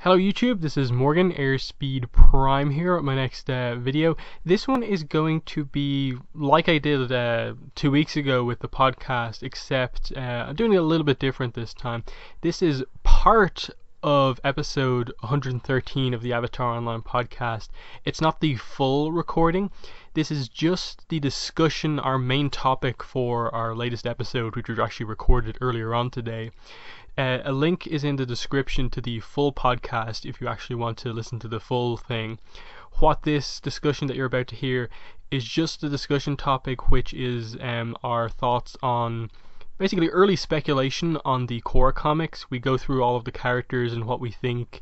Hello YouTube, this is Morgan, Airspeed Prime here at my next video. This one is going to be like I did 2 weeks ago with the podcast, except I'm doing it a little bit different this time. This is part of episode 113 of the Avatar Online podcast. It's not the full recording. This is just the discussion, our main topic for our latest episode, which was actually recorded earlier on today. A link is in the description to the full podcast if you actually want to listen to the full thing. What this discussion that you're about to hear is just a discussion topic, which is our thoughts on basically early speculation on the Korra comics. We go through all of the characters and what we think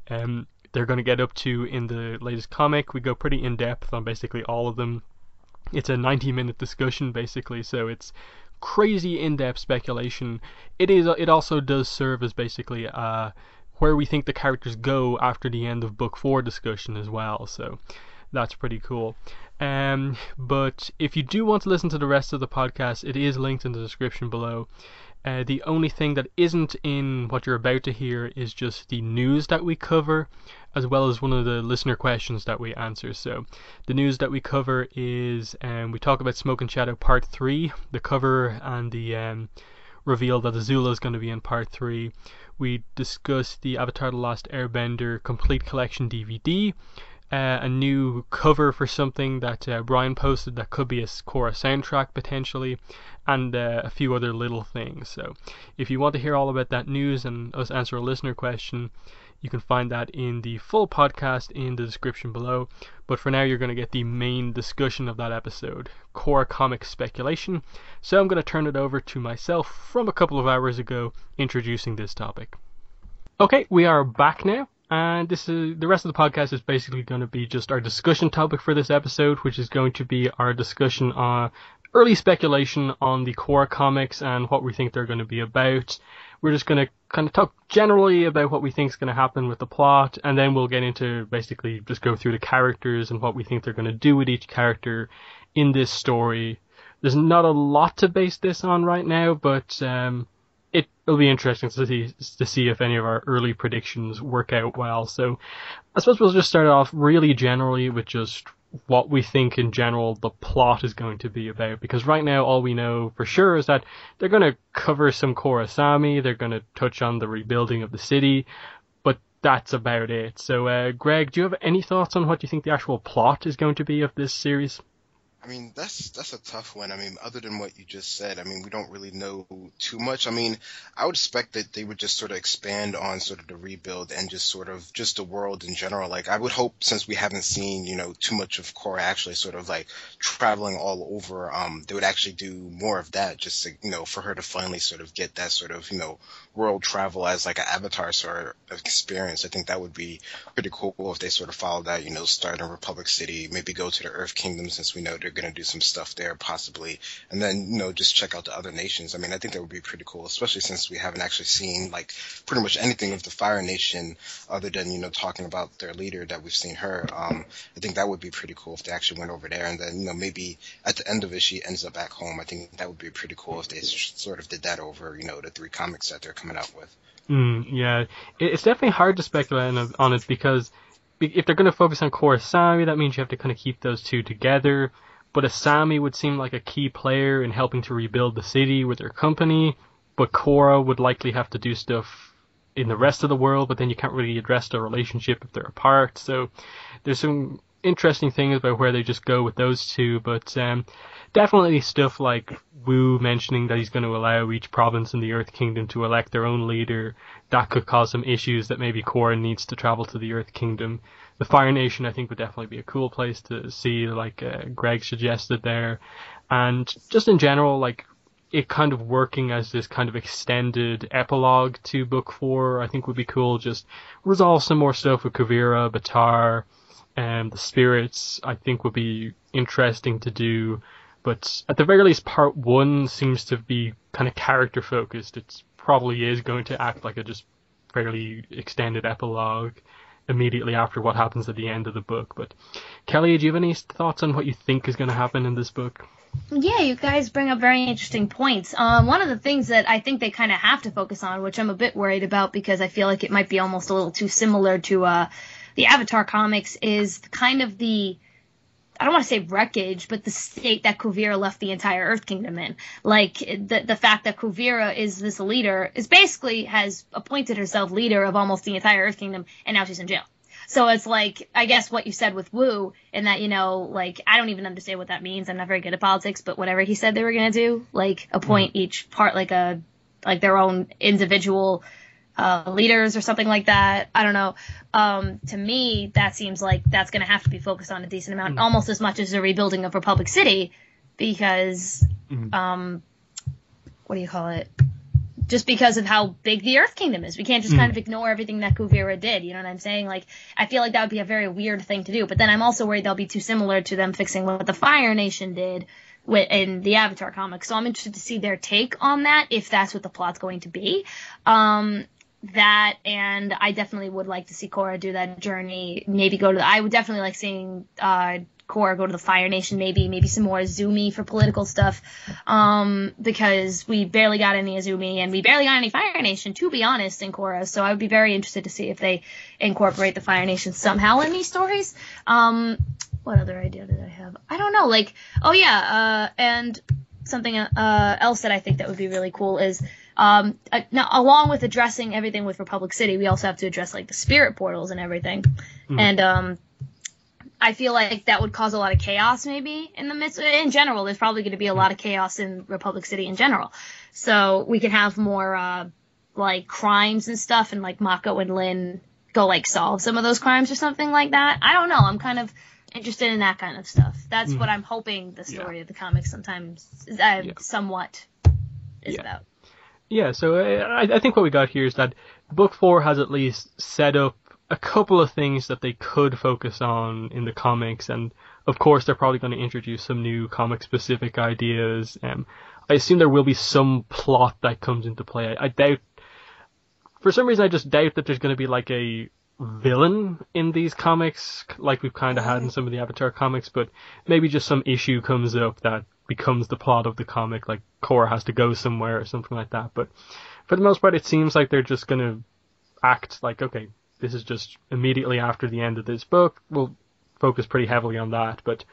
they're going to get up to in the latest comic. We go pretty in depth on basically all of them. It's a 90-minute discussion basically, so it's crazy in-depth speculation. It also does serve as basically where we think the characters go after the end of book 4 discussion as well, so that's pretty cool. But if you do want to listen to the rest of the podcast, it is linked in the description below. The only thing that isn't in what you're about to hear is just the news that we cover, as well as one of the listener questions that we answer. So the news that we cover is we talk about Smoke and Shadow Part 3, the cover and the reveal that Azula is going to be in Part 3. We discuss the Avatar The Last Airbender Complete Collection DVD, a new cover for something that Brian posted that could be a Korra soundtrack potentially, and a few other little things. So if you want to hear all about that news and us answer a listener question, you can find that in the full podcast in the description below. But for now, you're going to get the main discussion of that episode, Korra comic speculation. So I'm going to turn it over to myself from a couple of hours ago introducing this topic. Okay, we are back now. And the rest of the podcast is basically going to be just our discussion topic for this episode, which is going to be our discussion on early speculation on the Korra comics and what we think they're going to be about. We're just going to kind of talk generally about what we think is going to happen with the plot, and then we'll get into basically just go through the characters and what we think they're going to do with each character in this story. There's not a lot to base this on right now, but it'll be interesting to see if any of our early predictions work out well. So I suppose we'll just start off really generally with just what we think in general the plot is going to be about, because right now all we know for sure is that they're going to cover some Korra Sami, they're going to touch on the rebuilding of the city, but that's about it. So Greg, do you have any thoughts on what you think the actual plot is going to be of this series? I mean, that's a tough one. I mean, other than what you just said, I mean, we don't really know too much. I mean, I would expect that they would just sort of expand on sort of the rebuild and just sort of just the world in general. Like, I would hope, since we haven't seen, too much of Korra actually sort of like traveling all over, they would actually do more of that just to, for her to finally sort of get that sort of, world travel as like an Avatar sort of experience. I think that would be pretty cool if they sort of follow that, start in Republic City, maybe go to the Earth Kingdom, since we know they're going to do some stuff there possibly, and then just check out the other nations. I mean, I think that would be pretty cool, especially since we haven't actually seen like pretty much anything of the Fire Nation other than talking about their leader that we've seen her. I think that would be pretty cool if they actually went over there, and then maybe at the end of it she ends up back home. I think that would be pretty cool if they sort of did that over the 3 comics that they're coming out with. Yeah, it's definitely hard to speculate on it, because if they're going to focus on Korra Sami, that means you have to kind of keep those two together. But Asami would seem like a key player in helping to rebuild the city with their company, but Korra would likely have to do stuff in the rest of the world, but then you can't really address the relationship if they're apart. So there's some interesting things about where they just go with those two, but definitely stuff like Wu mentioning that he's going to allow each province in the Earth Kingdom to elect their own leader. That could cause some issues that maybe Korra needs to travel to the Earth Kingdom. The Fire Nation, I think, would definitely be a cool place to see, like Greg suggested there. And just in general, like, it kind of working as this kind of extended epilogue to Book 4, I think would be cool. Just resolve some more stuff with Kuvira, Batar, and the spirits, I think would be interesting to do. But at the very least, Part 1 seems to be kind of character focused. It probably is going to act like a just fairly extended epilogue immediately after what happens at the end of the book. But Kelly, do you have any thoughts on what you think is going to happen in this book? Yeah, you guys bring up very interesting points. One of the things that I think they kind of have to focus on, which I'm a bit worried about because I feel like it might be almost a little too similar to the Avatar comics, is kind of I don't want to say wreckage, but the state that Kuvira left the entire Earth Kingdom in. Like, the fact that Kuvira is this leader, is basically has appointed herself leader of almost the entire Earth Kingdom, and now she's in jail. So it's like, I guess what you said with Wu, in that, like, I don't even understand what that means. I'm not very good at politics, but whatever he said they were going to do, like, appoint each part, like their own individual leaders or something like that. I don't know. To me, that seems like that's going to have to be focused on a decent amount, almost as much as the rebuilding of Republic City, because, what do you call it? Just because of how big the Earth Kingdom is. We can't just kind of ignore everything that Kuvira did, you know what I'm saying? Like, I feel like that would be a very weird thing to do, but then I'm also worried they'll be too similar to them fixing what the Fire Nation did in the Avatar comics. So I'm interested to see their take on that, if that's what the plot's going to be. That, and I definitely would like to see Korra do that journey, maybe I would definitely like seeing Korra go to the Fire Nation, maybe some more Azumi for political stuff, because we barely got any Azumi, and we barely got any Fire Nation, to be honest, in Korra, so I would be very interested to see if they incorporate the Fire Nation somehow in these stories. What other idea did I have? I don't know, like, and something else that I think that would be really cool is, now, along with addressing everything with Republic City, we also have to address, like, the spirit portals and everything. And I feel like that would cause a lot of chaos, maybe, in the midst. In general, there's probably going to be a lot of chaos in Republic City in general. So we can have more, like, crimes and stuff, and, like, Mako and Lin go, like, solve some of those crimes or something like that. I don't know. I'm kind of interested in that kind of stuff. That's what I'm hoping the story of the comics sometimes, somewhat, is about. Yeah, so I think what we got here is that Book 4 has at least set up a couple of things that they could focus on in the comics, and of course they're probably going to introduce some new comic-specific ideas. I assume there will be some plot that comes into play. I doubt, for some reason I just doubt that there's going to be like a villain in these comics, like we've kind of had in some of the Avatar comics, but maybe just some issue comes up that becomes the plot of the comic, like Korra has to go somewhere or something like that. But for the most part, it seems like they're just going to act like, okay, this is just immediately after the end of this book. We'll focus pretty heavily on that. But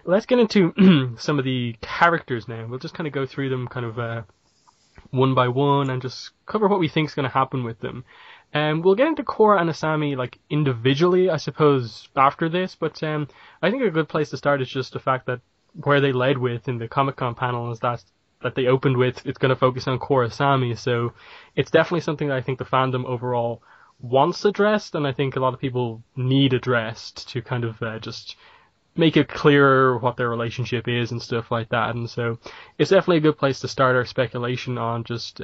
let's get into some of the characters now. We'll just kind of go through them kind of one by one and just cover what we think is going to happen with them. We'll get into Korra and Asami, like, individually, I suppose, after this, but I think a good place to start is just the fact that where they led with in the Comic-Con panel is that they opened with, it's going to focus on Korra Asami, so it's definitely something that I think the fandom overall wants addressed, and I think a lot of people need addressed to kind of just make it clearer what their relationship is and stuff like that, and so it's definitely a good place to start our speculation on just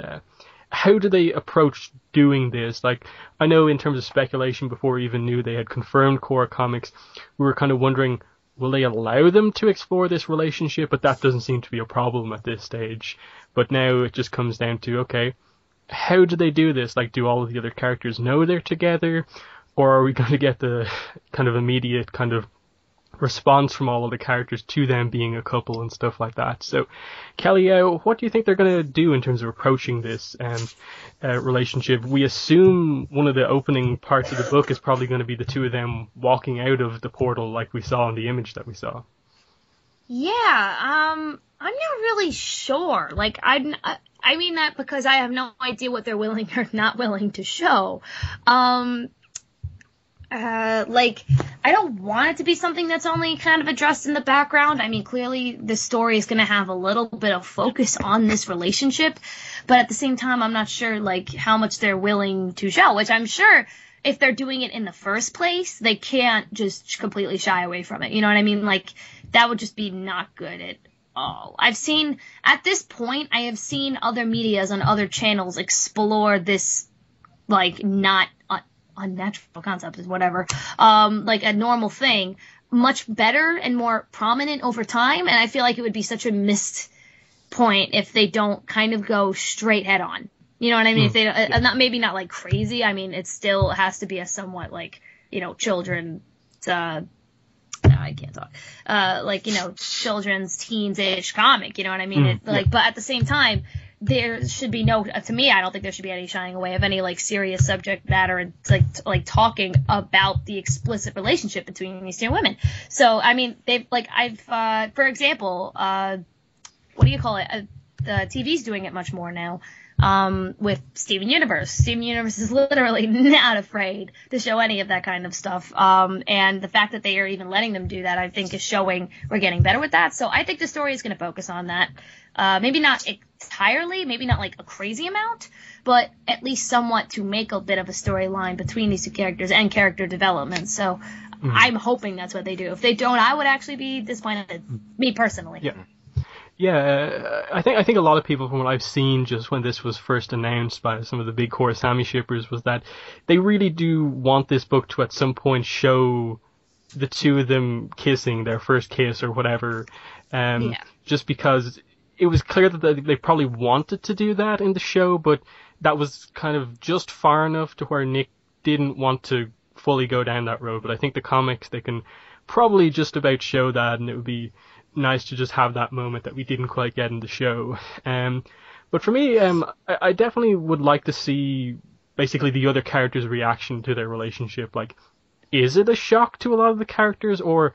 how do they approach doing this? Like, I know in terms of speculation, before we even knew they had confirmed Korra comics, we were kind of wondering, will they allow them to explore this relationship? But that doesn't seem to be a problem at this stage. But now it just comes down to, okay, how do they do this? Like, do all of the other characters know they're together? Or are we going to get the kind of immediate kind of response from all of the characters to them being a couple and stuff like that? So, Kelly, what do you think they're going to do in terms of approaching this relationship? We assume one of the opening parts of the book is probably going to be the two of them walking out of the portal like we saw in the image that we saw. Yeah, I'm not really sure. Like, I mean that because I have no idea what they're willing or not willing to show. Like, I don't want it to be something that's only kind of addressed in the background. I mean, clearly the story is going to have a little bit of focus on this relationship, but at the same time, I'm not sure, like, how much they're willing to show, which I'm sure if they're doing it in the first place, they can't just completely shy away from it. You know what I mean? Like, that would just be not good at all. At this point, I have seen other medias on other channels explore this, like, not unnatural concept is whatever, like a normal thing, much better and more prominent over time, and I feel like it would be such a missed point if they don't kind of go straight head on. You know what I mean? If they don't, maybe not like crazy. I mean, it still has to be a somewhat, like, you know, children's I can't talk. Like, you know, children's teens age comic, you know what I mean? But at the same time, there should be no, to me, I don't think there should be any shying away of any like serious subject matter, like talking about the explicit relationship between these two women. So, I mean, for example, what do you call it? The TV's doing it much more now. With Steven Universe. Steven Universe is literally not afraid to show any of that kind of stuff. And the fact that they are even letting them do that, I think, is showing we're getting better with that. So I think the story is going to focus on that. Maybe not entirely, maybe not like a crazy amount, but at least somewhat to make a bit of a storyline between these two characters and character development. So I'm hoping that's what they do. If they don't, I would actually be disappointed. Me personally. Yeah. Yeah, I think a lot of people, from what I've seen just when this was first announced by some of the big Korra Sammy shippers, was that they really do want this book to at some point show the two of them kissing, their first kiss or whatever. Just because it was clear that they probably wanted to do that in the show, but that was kind of just far enough to where Nick didn't want to fully go down that road. But I think the comics, they can probably just about show that, and it would be nice to just have that moment that we didn't quite get in the show. But for me, I definitely would like to see basically the other characters' reaction to their relationship. Like, is it a shock to a lot of the characters, or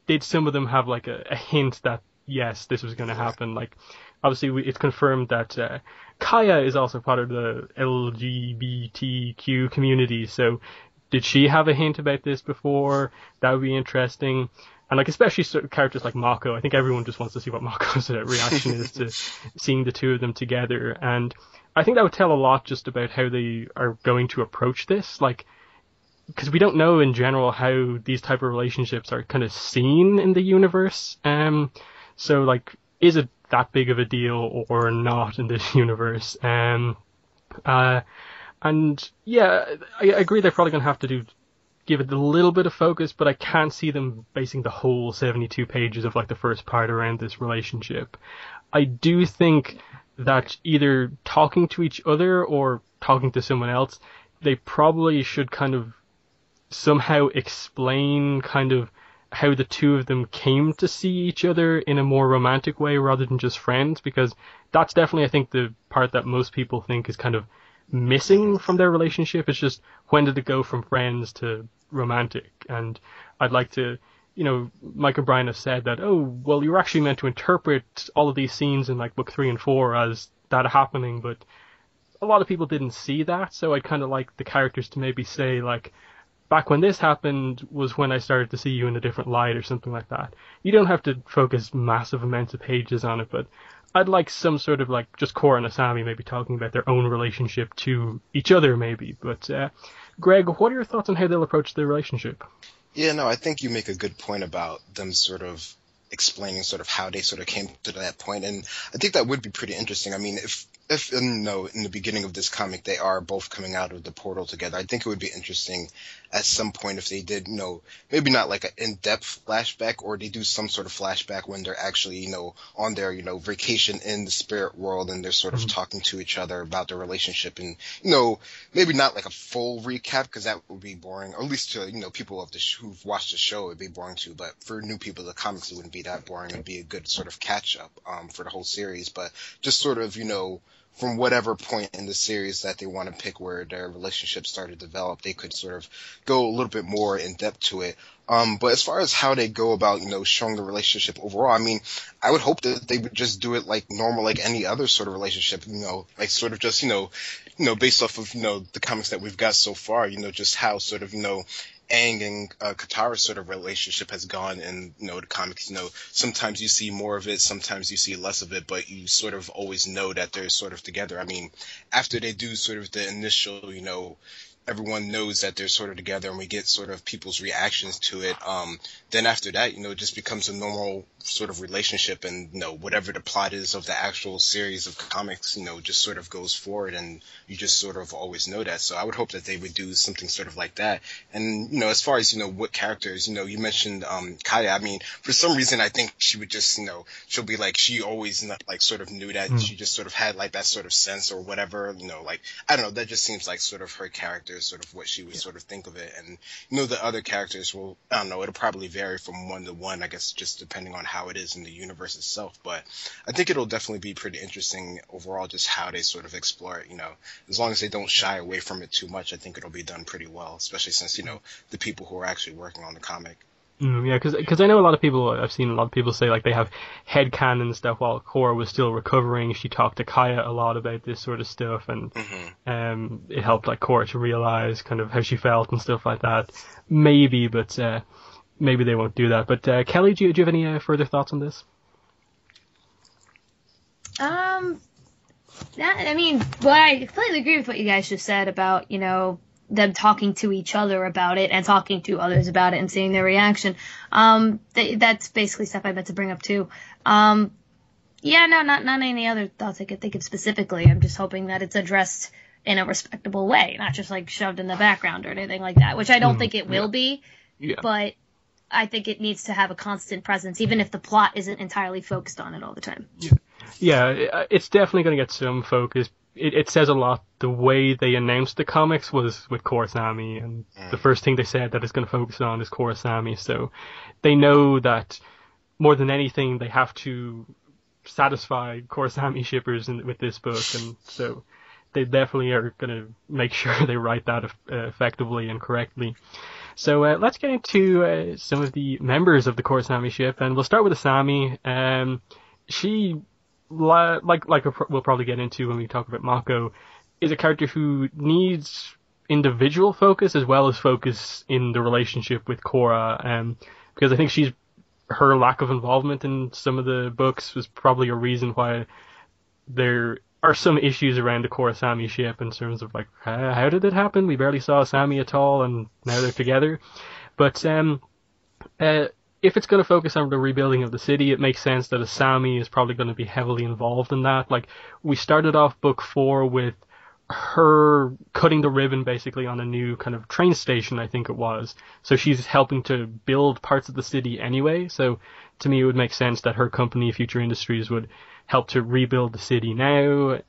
did some of them have like a hint that yes, this was going to happen? Like, obviously it's confirmed that Kaya is also part of the LGBTQ community, so did she have a hint about this before? That would be interesting. And like, especially certain characters like Mako, I think everyone just wants to see what Mako's reaction is to seeing the two of them together. And I think that would tell a lot just about how they are going to approach this. Like, because we don't know in general how these type of relationships are kind of seen in the universe. So like, is it that big of a deal or not in this universe? And yeah, I agree they're probably going to have to give it a little bit of focus, but I can't see them basing the whole 72 pages of like the first part around this relationship. I do think that either talking to each other or talking to someone else, they probably should kind of somehow explain kind of how the two of them came to see each other in a more romantic way rather than just friends, because that's definitely, I think, the part that most people think is kind of missing from their relationship. It's just, when did it go from friends to romantic? And I'd like to, you know, Mike and Brian have said that, oh, well, you're actually meant to interpret all of these scenes in like book 3 and 4 as that happening, but a lot of people didn't see that. So I'd kind of like the characters to maybe say, like, back when this happened was when I started to see you in a different light or something like that. You don't have to focus massive amounts of pages on it, but I'd like some sort of like just Korra and Asami maybe talking about their own relationship to each other maybe. But Greg, what are your thoughts on how they'll approach their relationship? Yeah, no, I think you make a good point about them sort of explaining sort of how they sort of came to that point, and I think that would be pretty interesting. I mean, if in the beginning of this comic they are both coming out of the portal together, I think it would be interesting at some point if they did, you know, maybe not like an in-depth flashback, or they do some sort of flashback when they're actually, you know, on their, you know, vacation in the spirit world, and they're sort of talking to each other about their relationship, and, you know, maybe not like a full recap, because that would be boring, or at least to, you know, people of who've watched the show, it'd be boring too, but for new people, the comics, it wouldn't be that boring. It'd be a good sort of catch-up for the whole series, but just sort of, you know, from whatever point in the series that they want to pick where their relationship started to develop, they could sort of go a little bit more in depth to it. But as far as how they go about, you know, showing the relationship overall, I mean, I would hope that they would just do it like normal, like any other sort of relationship, you know, like sort of just, you know, based off of, you know, the comics that we've got so far, you know, just how sort of, you know, Aang and Katara's sort of relationship has gone in, you know, the comics. You know, sometimes you see more of it, sometimes you see less of it, but you sort of always know that they're sort of together. I mean, after they do sort of the initial, you know, everyone knows that they're sort of together and we get sort of people's reactions to it, then after that, you know, it just becomes a normal sort of relationship, and, you know, whatever the plot is of the actual series of comics, you know, just sort of goes forward, and you just sort of always know that. So I would hope that they would do something sort of like that. And, you know, as far as, you know, what characters, you know, you mentioned Kaya. I mean, for some reason I think she would just, you know, she'll be like, she always like sort of knew that she just sort of had like that sort of sense or whatever, you know, like, I don't know, that just seems like sort of her character. characters, sort of what she would sort of think of it. And, you know, the other characters will, I don't know, it'll probably vary from one to one, I guess, just depending on how it is in the universe itself. But I think it'll definitely be pretty interesting overall, just how they sort of explore it, you know. As long as they don't shy away from it too much, I think it'll be done pretty well, especially since, you know, the people who are actually working on the comic. Yeah, because I know I've seen a lot of people say like they have headcanon stuff while Korra was still recovering. She talked to Kaya a lot about this sort of stuff, and it helped like Korra to realize kind of how she felt and stuff like that. Maybe, but maybe they won't do that. But Kelly, do you have any further thoughts on this? I mean, well, I completely agree with what you guys just said about, you know, them talking to each other about it and talking to others about it and seeing their reaction. That's basically stuff I meant to bring up too. Not any other thoughts I could think of specifically. I'm just hoping that it's addressed in a respectable way, not just like shoved in the background or anything like that, which I don't think it will be. Yeah. But I think it needs to have a constant presence, even if the plot isn't entirely focused on it all the time. Yeah, it's definitely going to get some focus. It says a lot. The way they announced the comics was with Korra-Sami, and the first thing they said that it's going to focus on is Korra-Sami. So they know that more than anything, they have to satisfy Korra-Sami shippers with this book, and so they definitely are going to make sure they write that effectively and correctly. So let's get into some of the members of the Korra-Sami ship, and we'll start with Asami. She, like we'll probably get into when we talk about Mako, is a character who needs individual focus as well as focus in the relationship with Korra, because I think her lack of involvement in some of the books was probably a reason why there are some issues around the Korra-Sami ship in terms of like, how did it happen? We barely saw Asami at all, and now they're together. But if it's going to focus on the rebuilding of the city, it makes sense that Asami is probably going to be heavily involved in that. Like, we started off book 4 with her cutting the ribbon basically on a new kind of train station, I think it was. So she's helping to build parts of the city anyway. So to me, it would make sense that her company, Future Industries, would help to rebuild the city now.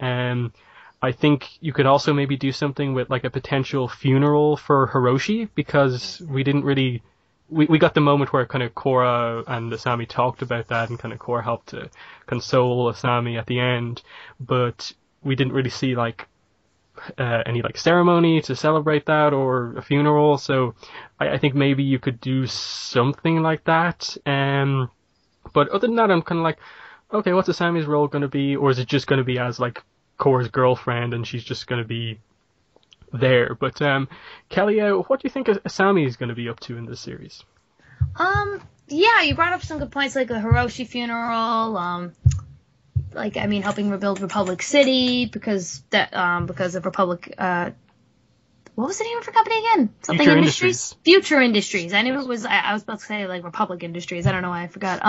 I think you could also maybe do something with like a potential funeral for Hiroshi, because we didn't really... We got the moment where kind of Korra and Asami talked about that, and kind of Korra helped to console Asami at the end, but we didn't really see like any like ceremony to celebrate that or a funeral. So I think maybe you could do something like that. But other than that, I'm kind of like, okay, what's Asami's role going to be? Or is it just going to be as like Korra's girlfriend and she's just going to be there? But Kelly, what do you think Asami is going to be up to in this series? Yeah, you brought up some good points, like the Hiroshi funeral, helping rebuild Republic City because of Republic. What was the name of her company again? Something Future Industries. Future Industries. I knew it was. I was about to say like Republic Industries. I don't know why I forgot.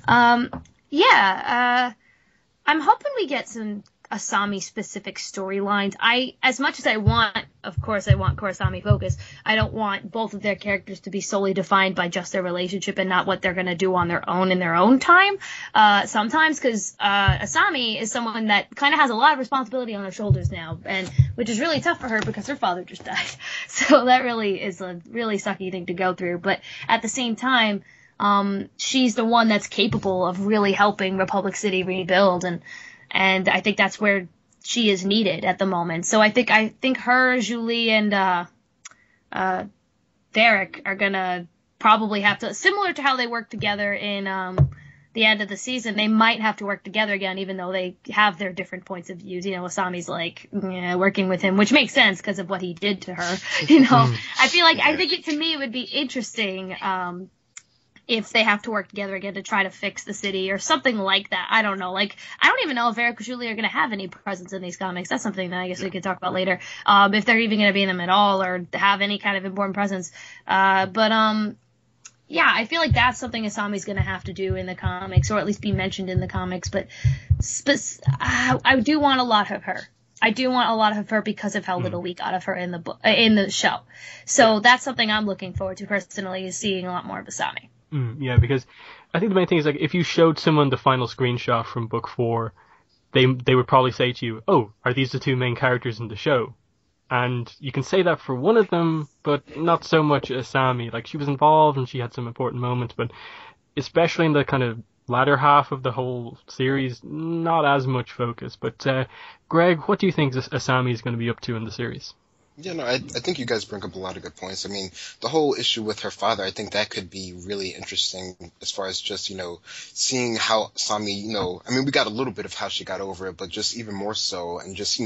I'm hoping we get some Asami specific storylines. As much as I want Korra-Asami focus, I don't want both of their characters to be solely defined by just their relationship and not what they're going to do on their own in their own time. Sometimes, because Asami is someone that kind of has a lot of responsibility on her shoulders now, and which is really tough for her because her father just died. So that really is a really sucky thing to go through. But at the same time, she's the one that's capable of really helping Republic City rebuild, and I think that's where she is needed at the moment. So I think her, Zhu Li, and Varrick are gonna probably have to, similar to how they worked together in the end of the season, they might have to work together again, even though they have their different points of views. You know, Asami's like working with him, which makes sense because of what he did to her. You know, I think to me it would be interesting if they have to work together again to try to fix the city or something like that. I don't know. Like, I don't even know if Varrick and Zhu Li are going to have any presence in these comics. That's something that I guess we could talk about later. If they're even going to be in them at all or have any kind of important presence. Yeah, I feel like that's something Asami's going to have to do in the comics, or at least be mentioned in the comics. But I do want a lot of her. I do want a lot of her because of how little we got of her in the show. So that's something I'm looking forward to personally, is seeing a lot more of Asami. Yeah, because I think the main thing is, like, if you showed someone the final screenshot from book 4, they would probably say to you, "Oh, are these the two main characters in the show?" And you can say that for one of them, but not so much Asami. Like, she was involved and she had some important moments, but especially in the kind of latter half of the whole series, not as much focus. But Greg, what do you think Asami is going to be up to in the series? Yeah, no, I think you guys bring up a lot of good points. I mean, the whole issue with her father, I think that could be really interesting as far as just, seeing how Sami, I mean, we got a little bit of how she got over it, but just even more so, and just,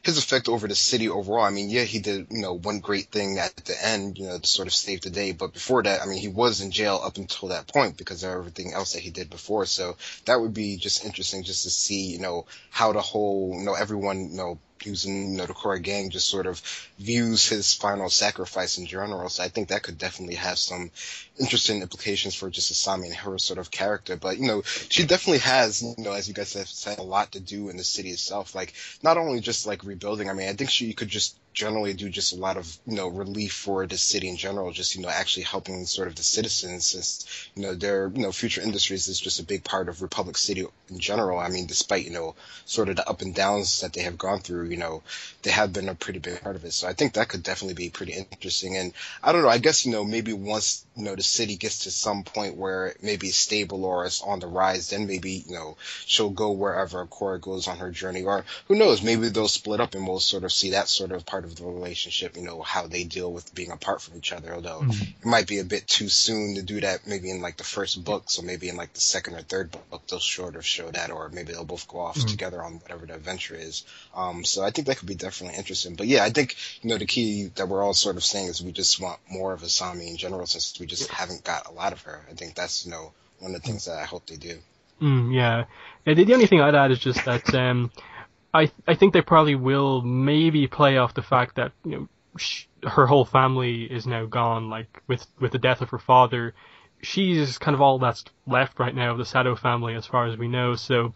his effect over the city overall. I mean, yeah, he did, one great thing at the end, to sort of save the day, but before that, I mean, he was in jail up until that point because of everything else that he did before, so that would be just interesting just to see, how the whole, everyone, using the Korra gang just sort of views his final sacrifice in general. So I think that could definitely have some interesting implications for just Asami and her sort of character. But, she definitely has, as you guys have said, a lot to do in the city itself. Like, not only just like rebuilding, I mean, I think she could just generally do just a lot of, relief for the city in general, just, actually helping sort of the citizens since, their, future industries is just a big part of Republic City in general. I mean, despite, sort of the up and downs that they have gone through, they have been a pretty big part of it. So I think that could definitely be pretty interesting. And I don't know, I guess, maybe once, the city gets to some point where maybe it's stable or it's on the rise, then maybe, she'll go wherever Korra goes on her journey. Or who knows, maybe they'll split up and we'll sort of see that sort of part of the relationship, how they deal with being apart from each other. Although it might be a bit too soon to do that maybe in like the first book. So maybe in like the second or third book, they'll sort of show that, or maybe they'll both go off together on whatever the adventure is. So I think that could be definitely interesting. But yeah, I think, the key that we're all sort of saying is we just want more of Asami in general since we just haven't got a lot of her. I think that's, one of the things that I hope they do. Yeah. The only thing I'd add is just that I think they probably will maybe play off the fact that, her whole family is now gone, like with the death of her father. She's kind of all that's left right now of the Sato family as far as we know. So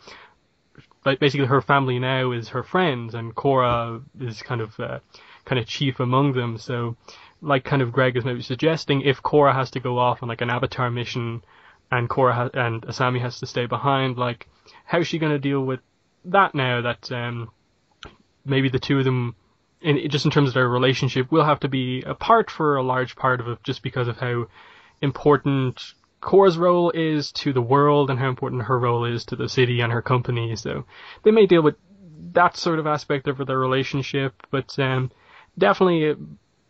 like basically her family now is her friends, and Korra is kind of chief among them. So, like kind of Greg is maybe suggesting, if Korra has to go off on like an Avatar mission, and and Asami has to stay behind, like how's she going to deal with that now that maybe the two of them, just in terms of their relationship, will have to be apart for a large part of it, just because of how important Korra's role is to the world and how important her role is to the city and her company. So they may deal with that sort of aspect of their relationship, but definitely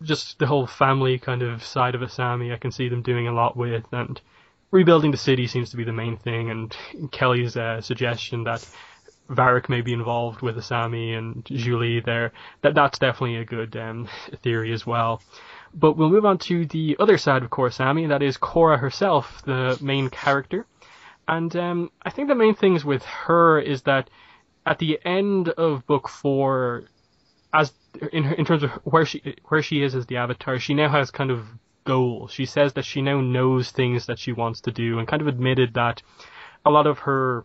just the whole family kind of side of Asami I can see them doing a lot with, and rebuilding the city seems to be the main thing. And Kelly's suggestion that Varrick may be involved with Asami and Zhu Li there, that's definitely a good theory as well. But we'll move on to the other side of Korra-Asami, and that is Korra herself, the main character. And I think the main things with her is that at the end of book 4, as in terms of where she is as the Avatar, she now has kind of goals. She says that she now knows things that she wants to do, and kind of admitted that a lot of her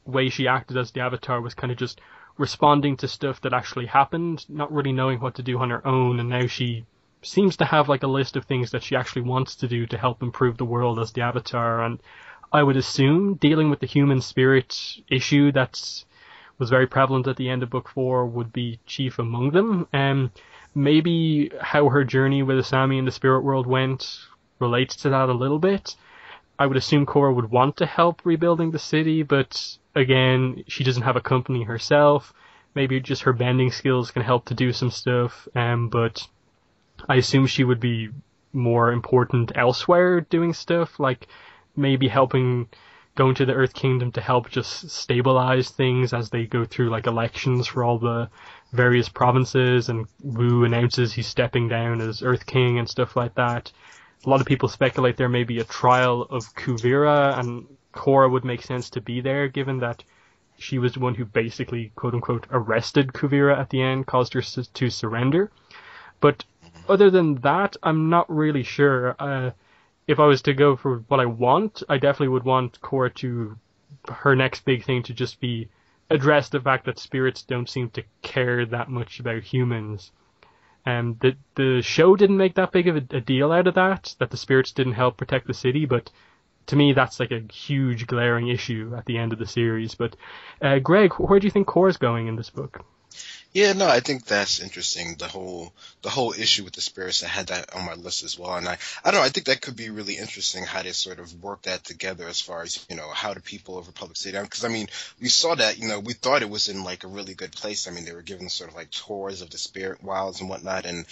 way she acted as the Avatar was kind of just responding to stuff that actually happened, not really knowing what to do on her own, and now she seems to have like a list of things that she actually wants to do to help improve the world as the Avatar. And I would assume dealing with the human spirit issue that was very prevalent at the end of book 4 would be chief among them. Maybe how her journey with Asami in the spirit world went relates to that a little bit. I would assume Korra would want to help rebuilding the city, but again, she doesn't have a company herself. Maybe just her bending skills can help to do some stuff, but I assume she would be more important elsewhere doing stuff, like maybe helping going to the Earth Kingdom to help just stabilize things as they go through like elections for all the various provinces, and Wu announces he's stepping down as Earth King and stuff like that. A lot of people speculate there may be a trial of Kuvira, and Korra would make sense to be there given that she was the one who basically quote-unquote arrested Kuvira at the end, caused her to surrender. But other than that, I'm not really sure. If I was to go for what I want, I definitely would want Korra to, her next big thing to just be address the fact that spirits don't seem to care that much about humans. The show didn't make that big of a deal out of that the spirits didn't help protect the city, but to me that's like a huge glaring issue at the end of the series. But Greg, where do you think Korra's going in this book? Yeah, no, I think that's interesting. The whole issue with the spirits. I had that on my list as well, and I don't know. I think that could be really interesting how they sort of work that together as far as how the people of Republic City. Because I mean, we saw that we thought it was in like a really good place. I mean, they were given sort of like tours of the spirit wilds and whatnot, and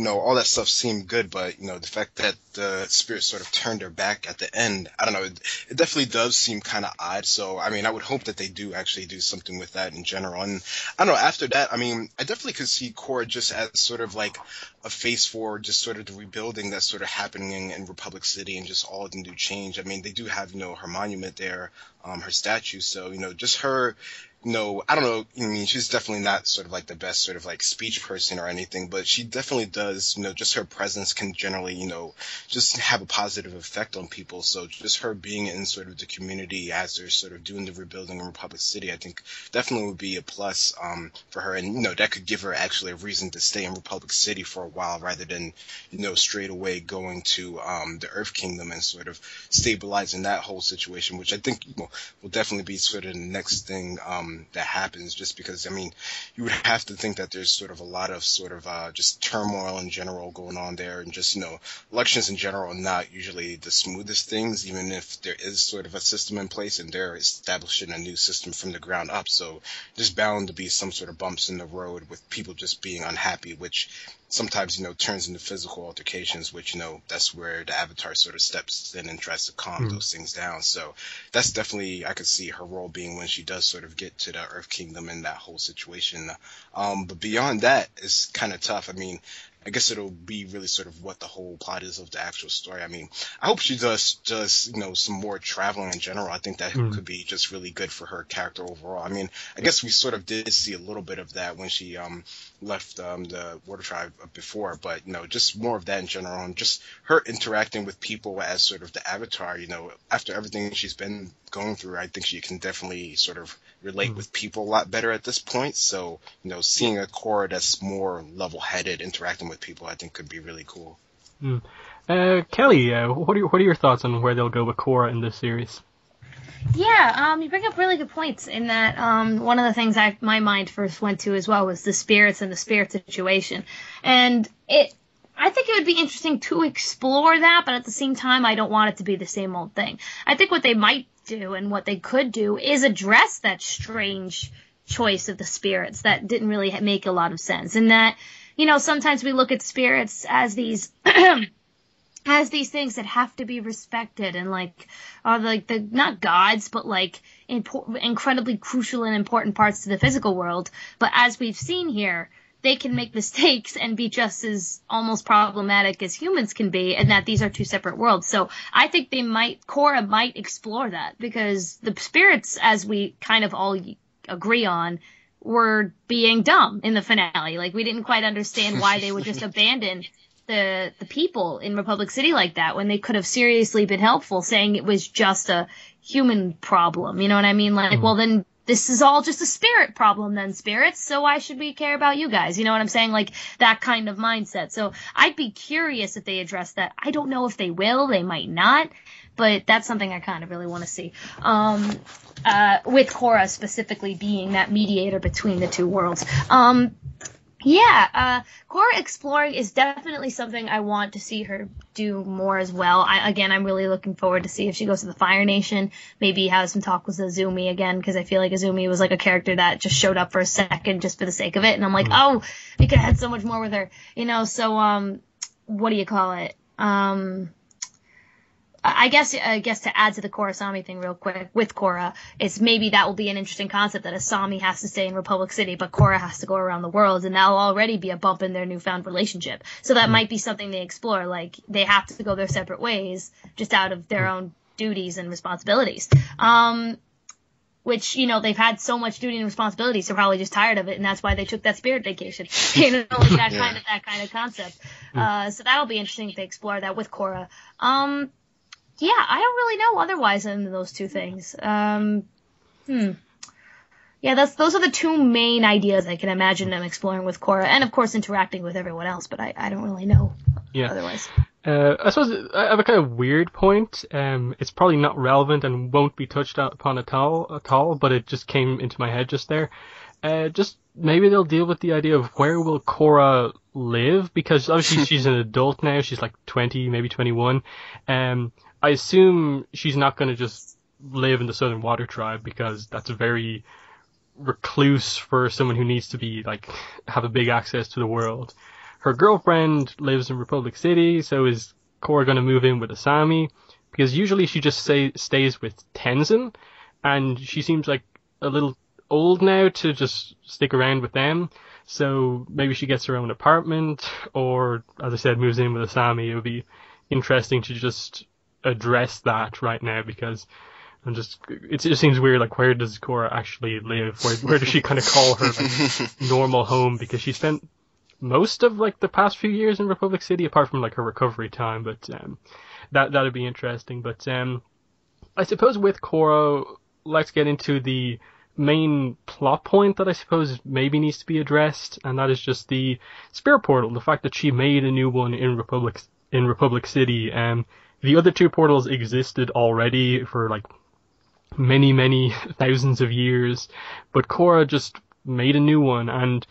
all that stuff seemed good. But the fact that the spirits sort of turned their back at the end, I don't know. It definitely does seem kind of odd. So I mean, I would hope that they do actually do something with that in general. And I don't know. After that, I mean, I definitely could see Korra just as sort of like a face for just sort of the rebuilding that's sort of happening in Republic City and just all the new change. I mean, they do have, her monument there, her statue. So, just her, I don't know. I mean, she's definitely not sort of like the best sort of like speech person or anything, but she definitely does, just her presence can generally, just have a positive effect on people. So just her being in sort of the community as they're sort of doing the rebuilding in Republic City, I think definitely would be a plus, for her. And, that could give her actually a reason to stay in Republic City for a while rather than, straight away going to, the Earth Kingdom and sort of stabilizing that whole situation, which I think, will definitely be sort of the next thing, that happens, just because, I mean, you would have to think that there's sort of a lot of sort of just turmoil in general going on there, and just, elections in general are not usually the smoothest things, even if there is sort of a system in place and they're establishing a new system from the ground up. So there's bound to be some sort of bumps in the road with people just being unhappy, which sometimes, turns into physical altercations, which, that's where the Avatar sort of steps in and tries to calm those things down. So that's definitely, I could see her role being when she does sort of get to the Earth Kingdom and that whole situation. But beyond that, it's kind of tough. I mean, I guess it'll be really sort of what the whole plot is of the actual story. I mean, I hope she does some more traveling in general. I think that could be just really good for her character overall. I mean, I guess we sort of did see a little bit of that when she left the Water Tribe before, but just more of that in general, and just her interacting with people as sort of the Avatar. After everything she's been going through, I think she can definitely sort of relate with people a lot better at this point. So seeing a Korra that's more level-headed interacting with people, I think could be really cool. Kelly, what are your thoughts on where they'll go with Korra in this series? Yeah, you bring up really good points in that one of the things my mind first went to as well was the spirits and the spirit situation. And I think it would be interesting to explore that, but at the same time, I don't want it to be the same old thing. I think what they might do and what they could do is address that strange choice of the spirits that didn't really make a lot of sense. And that, sometimes we look at spirits as these as these things that have to be respected and are the not gods, but incredibly crucial and important parts to the physical world. But as we've seen here, they can make mistakes and be just as almost problematic as humans can be, and that these are two separate worlds. So I think Korra might explore that, because the spirits, as we kind of all agree on, were being dumb in the finale. We didn't quite understand why they would just abandon the people in Republic City like that when they could have seriously been helpful, saying it was just a human problem. You know what I mean? Well, then this is all just a spirit problem then, spirits, so why should we care about you guys? You know what I'm saying? That kind of mindset. So I'd be curious if they address that. I don't know if they will. They might not. But that's something I kind of really want to see. With Korra specifically being that mediator between the two worlds. Korra exploring is definitely something I want to see her do more as well. I'm really looking forward to see if she goes to the Fire Nation, maybe have some talk with Azumi again, because I feel like Azumi was a character that just showed up for a second just for the sake of it, and I'm oh, we could have had so much more with her, so, what do you call it? I guess to add to the Korra-Asami thing real quick with Korra, it's maybe that will be an interesting concept that Asami has to stay in Republic City, but Korra has to go around the world, and that'll already be a bump in their newfound relationship. So that might be something they explore, they have to go their separate ways, just out of their own duties and responsibilities. Which, they've had so much duty and responsibilities, they're probably just tired of it, and that's why they took that spirit vacation. That kind of concept. So that'll be interesting if they explore that with Korra. Yeah, I don't really know otherwise than those two things. Yeah, those are the two main ideas I can imagine them exploring with Korra, and of course interacting with everyone else, but I don't really know otherwise. I suppose I have a kind of weird point. It's probably not relevant and won't be touched upon at all, but it just came into my head just there. Just maybe they'll deal with the idea of where will Korra live, because obviously she's an adult now. She's like 20, maybe 21. I assume she's not going to just live in the Southern Water Tribe, because that's a very recluse for someone who needs to be like have a big access to the world. Her girlfriend lives in Republic City, so is Korra going to move in with Asami? Because usually she just stays with Tenzin, and she seems like a little old now to just stick around with them. So maybe she gets her own apartment, or, as I said, moves in with Asami. It would be interesting to just address that right now, because it just seems weird, like, where does Korra actually live? Where does she kind of call her like, normal home? Because she spent most of like the past few years in Republic City, apart from like her recovery time. But that'd be interesting. But I suppose with Korra, let's get into the main plot point that I suppose maybe needs to be addressed, and that is just the spirit portal. The fact that she made a new one in Republic City. The other two portals existed already for like many thousands of years, but Korra just made a new one. And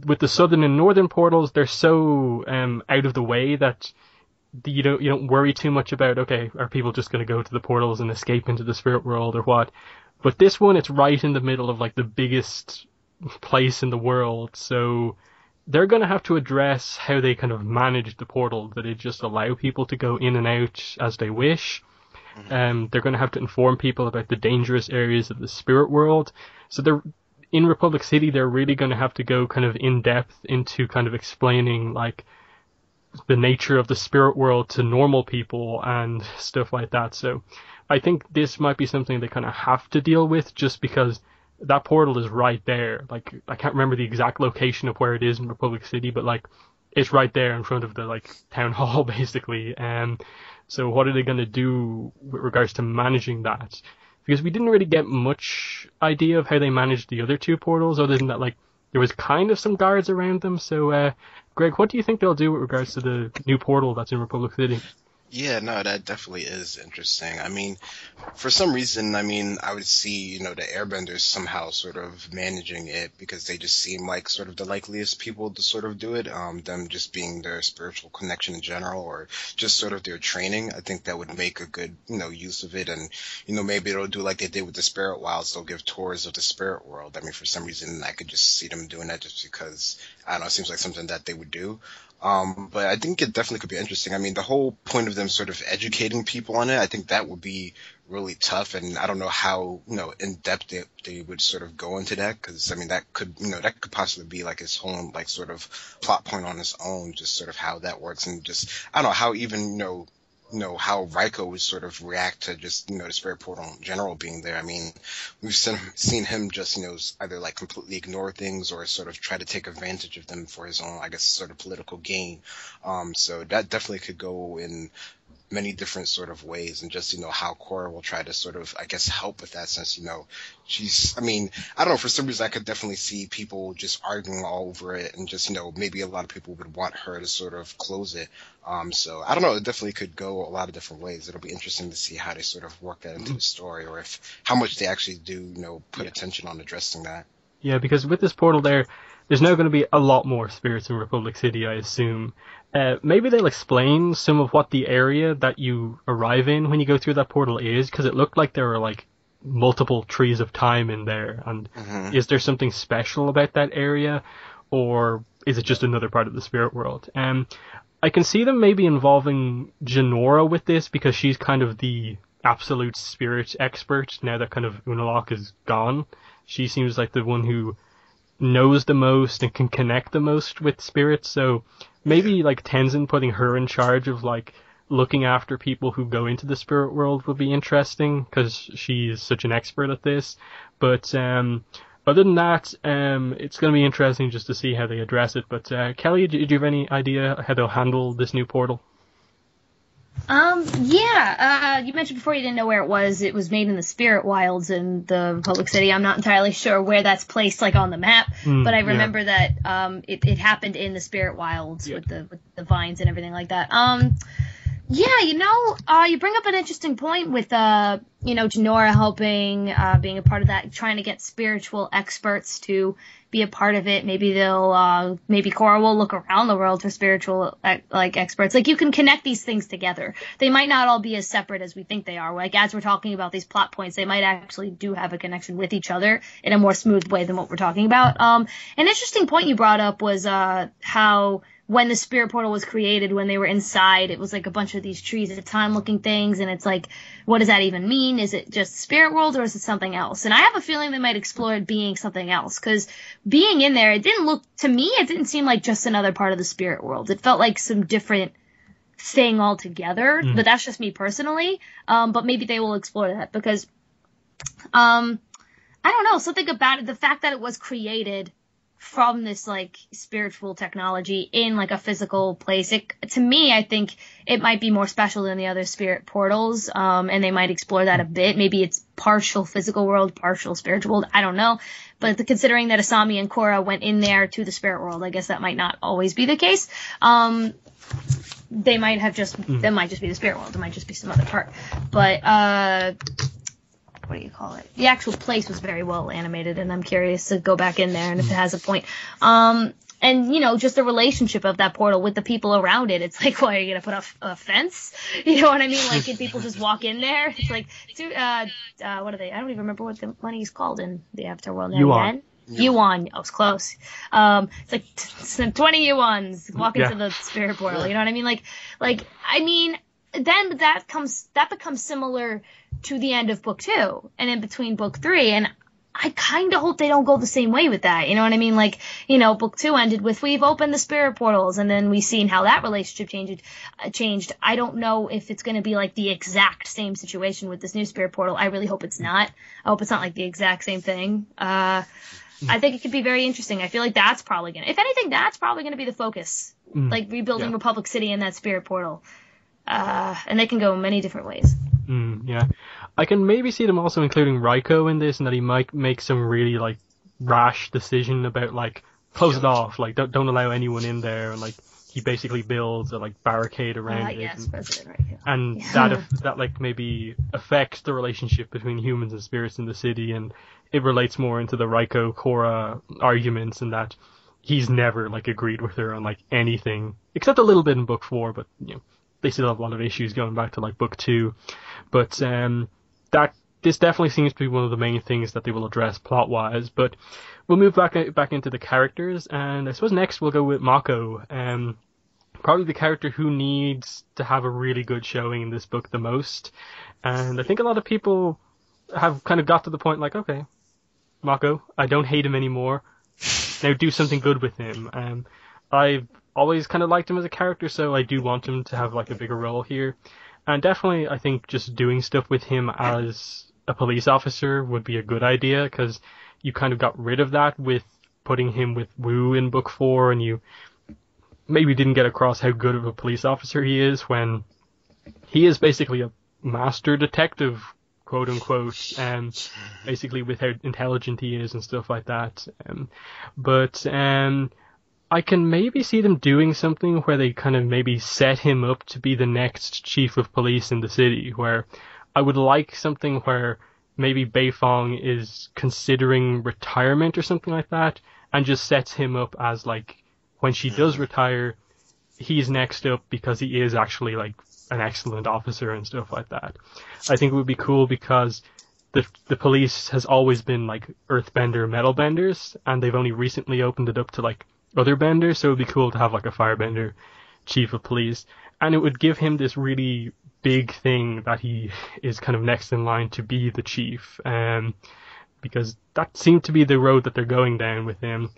with the southern and northern portals, they're so out of the way that you don't worry too much about, okay, are people just going to go to the portals and escape into the spirit world or what? But this one, it's right in the middle of like the biggest place in the world, so they're going to have to address how they kind of manage the portal, that it just allow people to go in and out as they wish. They're going to have to inform people about the dangerous areas of the spirit world. So they're in Republic City, they're really going to have to go kind of in depth into kind of explaining like the nature of the spirit world to normal people and stuff like that. So I think this might be something they kind of have to deal with, just because that portal is right there. Like, I can't remember the exact location of where it is in Republic City, but like it's right there in front of the like town hall basically. So what are they going to do with regards to managing that? Because we didn't really get much idea of how they managed the other two portals, other than that like there was kind of some guards around them. So Greg, what do you think they'll do with regards to the new portal that's in Republic City? Yeah, no, that definitely is interesting. I mean, for some reason, I mean, I would see, the airbenders somehow sort of managing it, because they just seem like sort of the likeliest people to sort of do it. Them just being their spiritual connection in general, or just sort of their training. I think that would make a good, use of it. And, maybe it'll do like they did with the spirit wilds. They'll give tours of the spirit world. I mean, for some reason, I could just see them doing that just because, I don't know, it seems like something that they would do. But I think it definitely could be interesting. I mean, the whole point of them sort of educating people on it, I think that would be really tough. And I don't know how, in depth they would sort of go into that. Cause I mean, that could possibly be like its own, like sort of plot point on its own, just sort of how that works. And just, I don't know how even, how Raiko would sort of react to just, the spirit portal in general being there. I mean, we've seen him just, either like completely ignore things or sort of try to take advantage of them for his own, I guess, sort of political gain. So that definitely could go in many different sort of ways, and just, how Korra will try to sort of, I guess, help with that, since, I mean, I don't know, for some reason I could definitely see people just arguing all over it, and just, maybe a lot of people would want her to sort of close it. So I don't know, it definitely could go a lot of different ways. It'll be interesting to see how they sort of work that into the story, or how much they actually do, put attention on addressing that. Yeah, because with this portal there's now going to be a lot more spirits in Republic City, I assume. Maybe they'll explain some of what the area that you arrive in when you go through that portal is, because it looked like there were like multiple trees of time in there. And is there something special about that area, or is it just another part of the spirit world? I can see them maybe involving Jinora with this, because she's kind of the absolute spirit expert now that kind of Unalaq is gone. She seems like the one who knows the most and can connect the most with spirits. So maybe like Tenzin putting her in charge of like looking after people who go into the spirit world would be interesting, because she's such an expert at this. But other than that, it's going to be interesting just to see how they address it. But Kelly, do you have any idea how they'll handle this new portal? You mentioned before you didn't know where it was. It was made in the Spirit Wilds in the Republic City. I'm not entirely sure where that's placed, like on the map, but I remember that it happened in the Spirit Wilds with the vines and everything like that. Yeah, you bring up an interesting point with, Jinora helping, being a part of that, trying to get spiritual experts to be a part of it. Maybe maybe Korra will look around the world for spiritual, experts. Like, you can connect these things together. They might not all be as separate as we think they are. Like, as we're talking about these plot points, they might actually do have a connection with each other in a more smooth way than what we're talking about. An interesting point you brought up was, how when the spirit portal was created, when they were inside, it was like a bunch of these trees at a time looking things, and it's like, what does that even mean? Is it just spirit world, or is it something else? And I have a feeling they might explore it being something else, because being in there, it didn't seem like just another part of the spirit world. It felt like some different thing altogether, but that's just me personally. But maybe they will explore that, because, I don't know, something about it, the fact that it was created from this, like, spiritual technology in, like, a physical place. To me, I think it might be more special than the other spirit portals, and they might explore that a bit. Maybe it's partial physical world, partial spiritual world. I don't know. But considering that Asami and Korra went in there to the spirit world, I guess that might not always be the case. They might have that might just be the spirit world. It might just be some other part. But, what do you call it? The actual place was very well animated, and I'm curious to go back in there and if it has a point. And, just the relationship of that portal with the people around it. It's like, what, are you going to put up a fence? You know what I mean? Like, can people just walk in there? It's like, what are they? I don't even remember what the money is called in the Avatar world now. Yuan. Yuan. I was close. It's like 20 Yuans walk into the spirit portal. You know what I mean? Then that becomes similar to the end of book 2 and in between book 3, and I kind of hope they don't go the same way with that. You know what I mean? Like, book 2 ended with, we've opened the spirit portals, and then we've seen how that relationship changed. I don't know if it's going to be like the exact same situation with this new spirit portal. I really hope it's not. I hope it's not like the exact same thing. I think it could be very interesting. I feel like that's probably if anything, that's probably going to be the focus. Like, rebuilding Republic City and that spirit portal. And they can go many different ways. Yeah. I can maybe see them also including Raiko in this, and that he might make some really, like, rash decision about, like, close it off, like, don't allow anyone in there, and, like, he basically builds a, like, barricade around it. Yes, President Raiko. And that, like, maybe affects the relationship between humans and spirits in the city, and it relates more into the Raiko-Korra arguments, and that he's never, like, agreed with her on, like, anything, except a little bit in book 4, but, they still have a lot of issues going back to, like, book 2. But this definitely seems to be one of the main things that they will address plot-wise. But we'll move back into the characters, and I suppose next we'll go with Mako. Probably the character who needs to have a really good showing in this book the most. And I think a lot of people have kind of got to the point, like, okay, Mako, I don't hate him anymore. Now do something good with him. I've always kind of liked him as a character, so I do want him to have, like, a bigger role here. And definitely, I think just doing stuff with him as a police officer would be a good idea, because you kind of got rid of that with putting him with Wu in book 4, and you maybe didn't get across how good of a police officer he is, when he is basically a master detective, quote unquote, basically with how intelligent he is and stuff like that. But I can maybe see them doing something where they kind of maybe set him up to be the next chief of police in the city, where I would like something where maybe Bei Fong is considering retirement or something like that, and just sets him up as, like, when she does retire, he's next up because he is actually, like, an excellent officer and stuff like that. I think it would be cool because the police has always been, like, earthbender, metalbenders, and they've only recently opened it up to, like, other benders, so it would be cool to have, like, a firebender chief of police, and it would give him this really big thing that he is kind of next in line to be the chief, because that seemed to be the road that they're going down with him.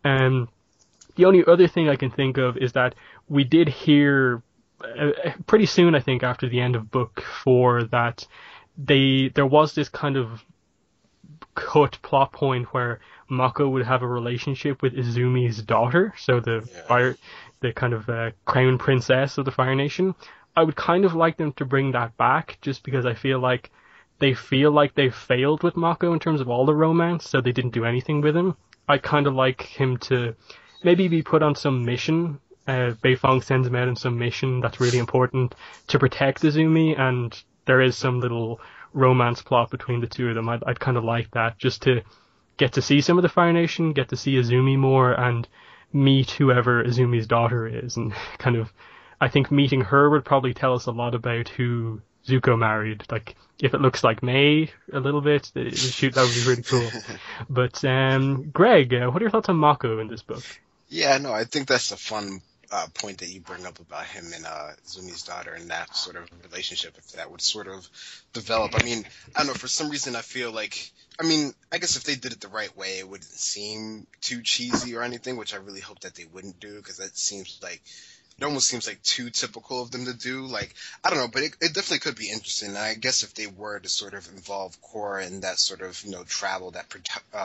The only other thing I can think of is that we did hear pretty soon, I think, after the end of book 4, that there was this kind of cut plot point where Mako would have a relationship with Izumi's daughter, so the kind of crown princess of the Fire Nation. I would kind of like them to bring that back, just because I feel like they've failed with Mako in terms of all the romance, so they didn't do anything with him. I'd kind of like him to maybe be put on some mission Bei Fong sends him out on some mission that's really important to protect Izumi, and there is some little romance plot between the two of them. I'd kind of like that, just to get to see some of the Fire Nation, get to see Izumi more, and meet whoever Izumi's daughter is, and kind of, I think meeting her would probably tell us a lot about who Zuko married. Like, if it looks like May a little bit, shoot, that would be really cool. But, Greg, what are your thoughts on Mako in this book? Yeah, no, I think that's a fun point that you bring up about him and Zumi's daughter and that sort of relationship, if that would sort of develop. I mean, I don't know, for some reason I feel like, I mean, I guess if they did it the right way, it wouldn't seem too cheesy or anything, which I really hope that they wouldn't do, because that seems like, it almost seems like too typical of them to do. Like, I don't know, but it definitely could be interesting. And I guess if they were to sort of involve Korra in that sort of, travel, that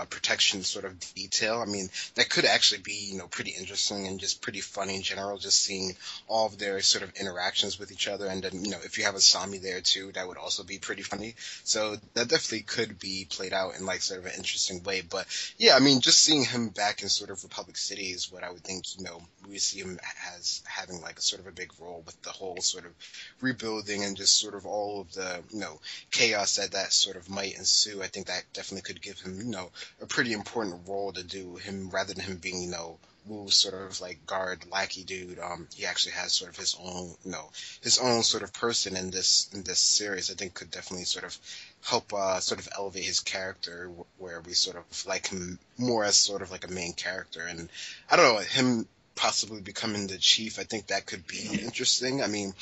protection sort of detail, I mean, that could actually be, pretty interesting and just pretty funny in general, just seeing all of their sort of interactions with each other. And then, if you have a Sami there too, that would also be pretty funny. So that definitely could be played out in like sort of an interesting way. But yeah, I mean, just seeing him back in sort of Republic City is what I would think, we see him as having like a sort of a big role with the whole sort of rebuilding and just sort of all of the, chaos that sort of might ensue. I think that definitely could give him, a pretty important role to do him, rather than him being, Wu's sort of like guard lackey dude. He actually has sort of his own, his own sort of person in this series. I think could definitely sort of help sort of elevate his character, where we sort of like him more as sort of like a main character. And I don't know, him possibly becoming the chief, I think that could be interesting. I mean,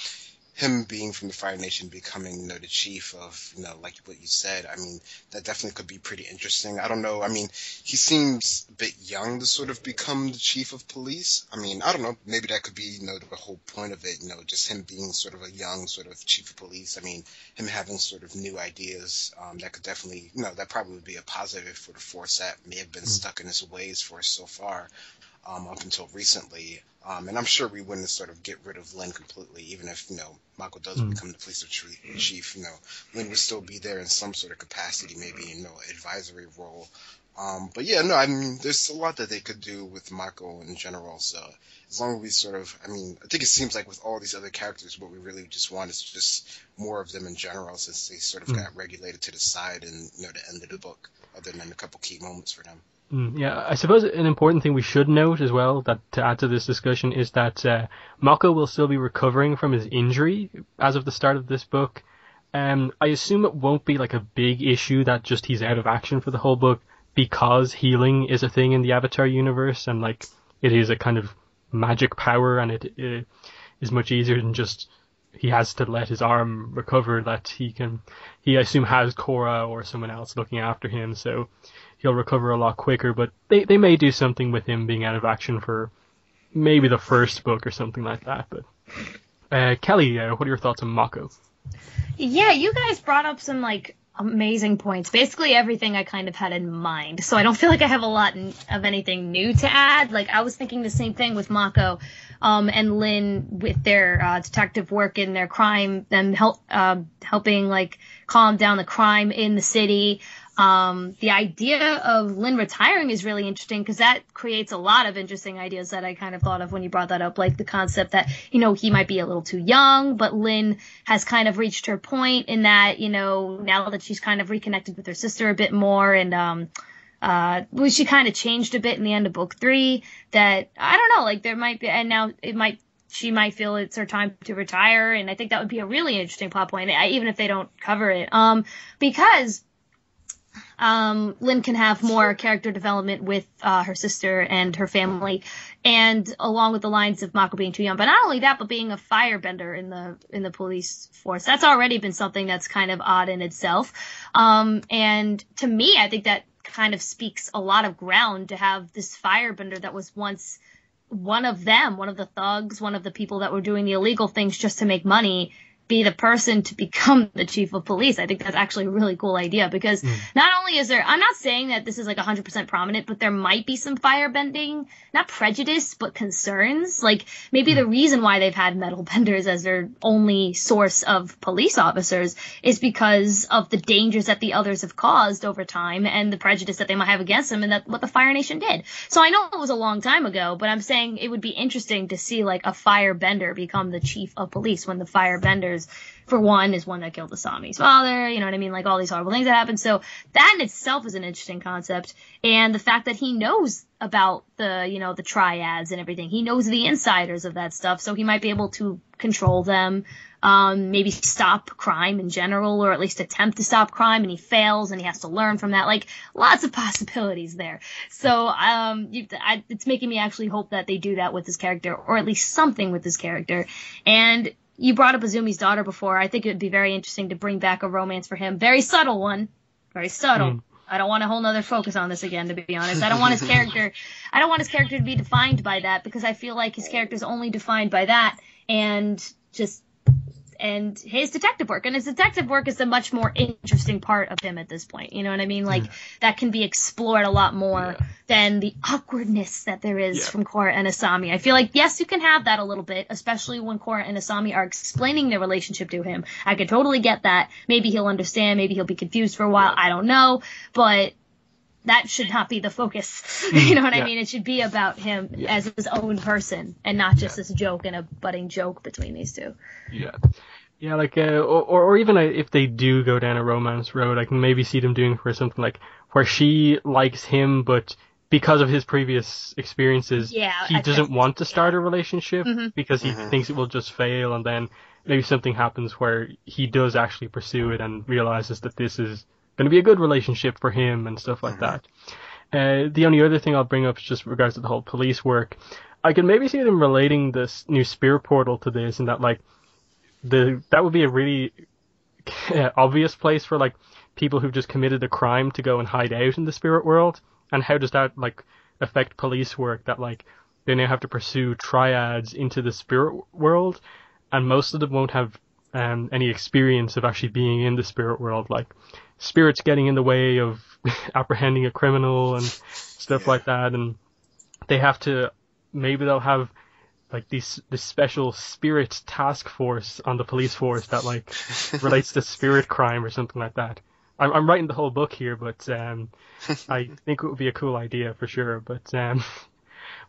him being from the Fire Nation, becoming, the chief of, like what you said, I mean, that definitely could be pretty interesting. I don't know. I mean, he seems a bit young to sort of become the chief of police. I mean, I don't know. Maybe that could be, the whole point of it, just him being sort of a young sort of chief of police. I mean, him having sort of new ideas, that could definitely, that probably would be a positive for the Force that may have been stuck in his ways for so far. Up until recently. And I'm sure we wouldn't sort of get rid of Lin completely, even if, Mako does become the police chief, Lin would still be there in some sort of capacity, maybe, advisory role. But yeah, no, I mean, there's a lot that they could do with Mako in general, so as long as we sort of, I mean, I think it seems like with all these other characters, what we really just want is just more of them in general, since they sort of got regulated to the side in, the end of the book, other than a couple key moments for them. Yeah, I suppose an important thing we should note as well, that to add to this discussion, is that Mako will still be recovering from his injury as of the start of this book. I assume it won't be like a big issue that just he's out of action for the whole book, because healing is a thing in the Avatar universe, and like it is a kind of magic power, and it is much easier than just he has to let his arm recover, that he I assume has Korra or someone else looking after him, so he'll recover a lot quicker. But they may do something with him being out of action for maybe the first book or something like that. But Kelly, what are your thoughts on Mako? Yeah, you guys brought up some like amazing points. Basically everything I kind of had in mind. So I don't feel like I have a lot of anything new to add. Like I was thinking the same thing with Mako and Lin with their detective work in their crime, them helping like calm down the crime in the city. The idea of Lin retiring is really interesting, because that creates a lot of interesting ideas that I kind of thought of when you brought that up, like the concept that, he might be a little too young, but Lin has kind of reached her point in that, now that she's kind of reconnected with her sister a bit more, and she kind of changed a bit in the end of book 3, that, I don't know, like there might be, and now she might feel it's her time to retire, and I think that would be a really interesting plot point, even if they don't cover it, because Lin can have more character development with her sister and her family, and along with the lines of Mako being too young. But not only that, but being a firebender in the police force. That's already been something that's kind of odd in itself. And to me, I think that kind of speaks a lot of ground to have this firebender that was once one of them, one of the thugs, one of the people that were doing the illegal things just to make money, be the person to become the chief of police. I think that's actually a really cool idea because not only is there, I'm not saying that this is like 100% prominent, but there might be some firebending, not prejudice, but concerns. Like maybe the reason why they've had metal benders as their only source of police officers is because of the dangers that the others have caused over time and the prejudice that they might have against them and that what the Fire Nation did. So I know it was a long time ago, but I'm saying it would be interesting to see like a firebender become the chief of police when the firebenders, for one, is one that killed Asami's father, you know what I mean? Like all these horrible things that happened. So that in itself is an interesting concept. And the fact that he knows about the, you know, the triads and everything. He knows the insiders of that stuff. So he might be able to control them, maybe stop crime in general, or at least attempt to stop crime, and he fails and he has to learn from that. Like lots of possibilities there. So, it's making me actually hope that they do that with this character, or at least something with this character. And you brought up Azumi's daughter before. I think it would be very interesting to bring back a romance for him. Very subtle one. Very subtle. I don't want a whole nother focus on this again, to be honest. I don't want his character to be defined by that, because I feel like his character is only defined by that and his detective work. And his detective work is the much more interesting part of him at this point. You know what I mean? Like, that can be explored a lot more than the awkwardness that there is from Korra and Asami. I feel like, yes, you can have that a little bit, especially when Korra and Asami are explaining their relationship to him. I could totally get that. Maybe he'll understand. Maybe he'll be confused for a while. I don't know. But that should not be the focus. You know what I mean? It should be about him as his own person and not just this joke and a budding joke between these two. Yeah, like, or even if they do go down a romance road, I can maybe see them doing for something like where she likes him, but because of his previous experiences, he doesn't want to start a relationship because he thinks it will just fail, and then maybe something happens where he does actually pursue it and realizes that this is going to be a good relationship for him and stuff like that. The only other thing I'll bring up is just regards to the whole police work. I can maybe see them relating this new spirit portal to this, and that like that would be a really obvious place for like people who've just committed a crime to go and hide out in the spirit world. And how does that like affect police work? That like they now have to pursue triads into the spirit world, and most of them won't have any experience of actually being in the spirit world. Like spirits getting in the way of apprehending a criminal and stuff like that, and they have to, maybe they'll have like this special spirit task force on the police force that like relates to spirit crime or something like that. I'm writing the whole book here, but I think it would be a cool idea for sure. But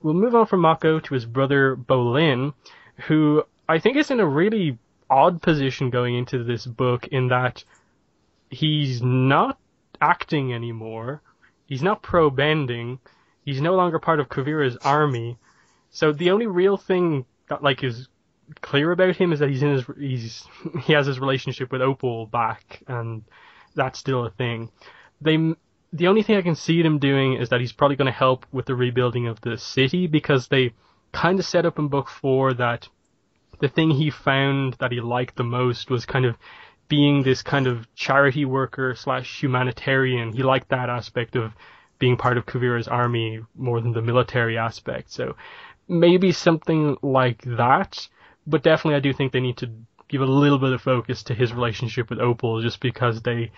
we'll move on from Mako to his brother Bolin, who I think is in a really odd position going into this book in that he's not acting anymore. He's not pro-bending. He's no longer part of Kuvira's army. So the only real thing that like is clear about him is that he has his relationship with Opal back, and that's still a thing. The only thing I can see them doing is that he's probably going to help with the rebuilding of the city, because they kind of set up in book 4 that the thing he found that he liked the most was kind of being this kind of charity worker / humanitarian. He liked that aspect of being part of Kuvira's army more than the military aspect. So maybe something like that, but definitely I do think they need to give a little bit of focus to his relationship with Opal, just because they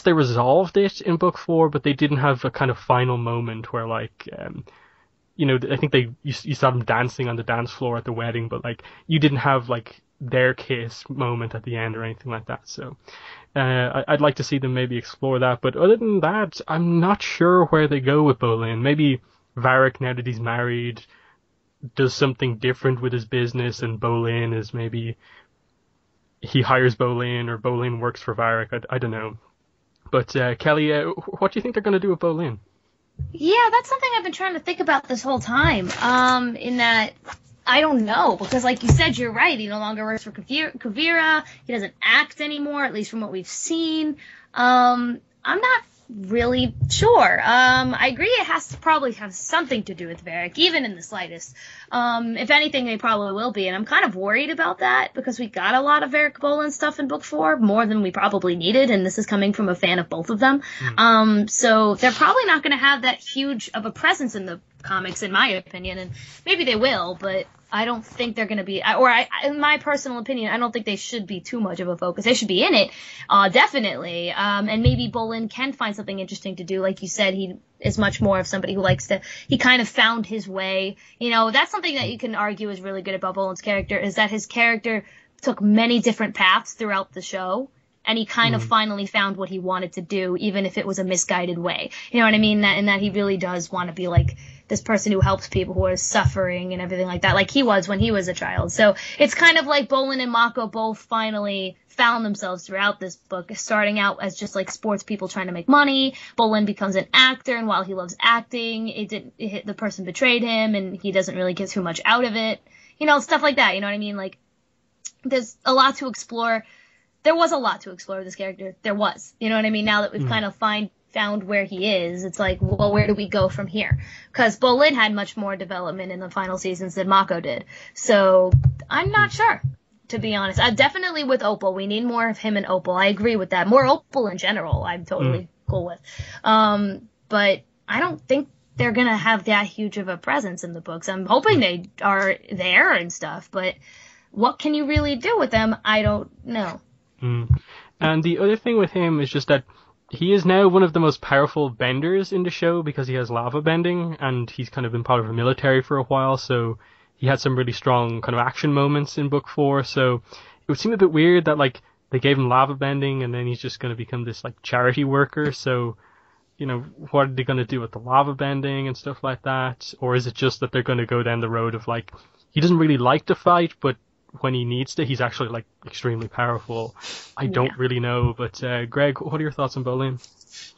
resolved it in book 4, but they didn't have a kind of final moment where like, I think you saw them dancing on the dance floor at the wedding, but like you didn't have like their kiss moment at the end or anything like that. So I'd like to see them maybe explore that, but other than that, I'm not sure where they go with Bolin. Maybe Varrick, now that he's married, does something different with his business, and Bolin is maybe he hires Bolin, or Bolin works for Varrick. I don't know. But Kelly, what do you think they're going to do with Bolin? Yeah, that's something I've been trying to think about this whole time. In that, I don't know, because like you said, you're right. He no longer works for Kuvira. He doesn't act anymore, at least from what we've seen. I'm not really sure. I agree it has to probably have something to do with Varrick, even in the slightest. If anything, they probably will be, and I'm kind of worried about that, because we got a lot of Varrick Bolin stuff in book 4, more than we probably needed, and this is coming from a fan of both of them. So they're probably not going to have that huge of a presence in the comics, in my opinion, and maybe they will, but I don't think they're going to be, in my personal opinion, I don't think they should be too much of a focus. They should be in it, definitely. And maybe Bolin can find something interesting to do. Like you said, he is much more of somebody who he kind of found his way. You know, that's something that you can argue is really good about Bolin's character, is that his character took many different paths throughout the show. And he kind of finally found what he wanted to do, even if it was a misguided way. You know what I mean? And that he really does want to be like this person who helps people who are suffering and everything like that, like he was when he was a child. So it's kind of like Bolin and Mako both finally found themselves throughout this book, starting out as just like sports people trying to make money. Bolin becomes an actor, and while he loves acting, the person betrayed him, and he doesn't really get too much out of it. You know, stuff like that. You know what I mean? Like, there's a lot to explore. There was a lot to explore with this character. There was. You know what I mean? Now that we've kind of found where he is, it's like, well, where do we go from here? Because Bolin had much more development in the final seasons than Mako did. So I'm not sure, to be honest. Definitely with Opal. We need more of him and Opal. I agree with that. More Opal in general, I'm totally cool with. But I don't think they're going to have that huge of a presence in the books. I'm hoping they are there and stuff, but what can you really do with them? I don't know. And the other thing with him is just that he is now one of the most powerful benders in the show because he has lava bending, and he's kind of been part of the military for a while, so he had some really strong kind of action moments in book 4, so it would seem a bit weird that, like, they gave him lava bending and then he's just going to become this, like, charity worker, so, you know, what are they going to do with the lava bending and stuff like that? Or is it just that they're going to go down the road of, like, he doesn't really like to fight, but when he needs to, he's actually, like, extremely powerful. I don't really know, but Greg, what are your thoughts on Bolin?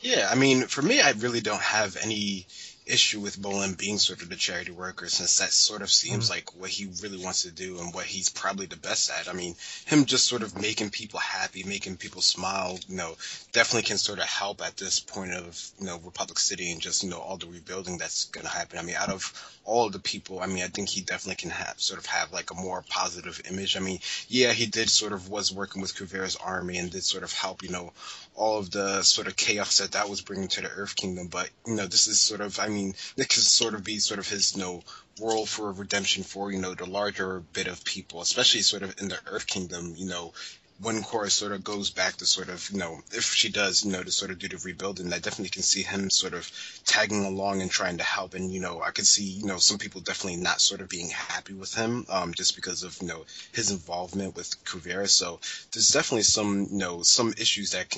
Yeah, I mean, for me, I really don't have any issue with Bolin being sort of the charity worker, since that sort of seems like what he really wants to do and what he's probably the best at. I mean, him just sort of making people happy, making people smile, you know, definitely can sort of help at this point of, you know, Republic City and just, you know, all the rebuilding that's going to happen. I mean, out of all of the people, I mean, I think he definitely can have like a more positive image. I mean, yeah, he did was working with Kuvera's army and did sort of help, you know, all of the sort of chaos that was bringing to the Earth Kingdom. But, you know, this is sort of, I mean, this could sort of be sort of his, you know, world for redemption for, you know, the larger bit of people, especially sort of in the Earth Kingdom, you know, when Korra sort of goes back to sort of, you know, if she does, you know, to sort of do the rebuilding, I definitely can see him sort of tagging along and trying to help. And, you know, I could see, you know, some people definitely not sort of being happy with him, just because of, you know, his involvement with Kuvera. So there's definitely some, you know, some issues that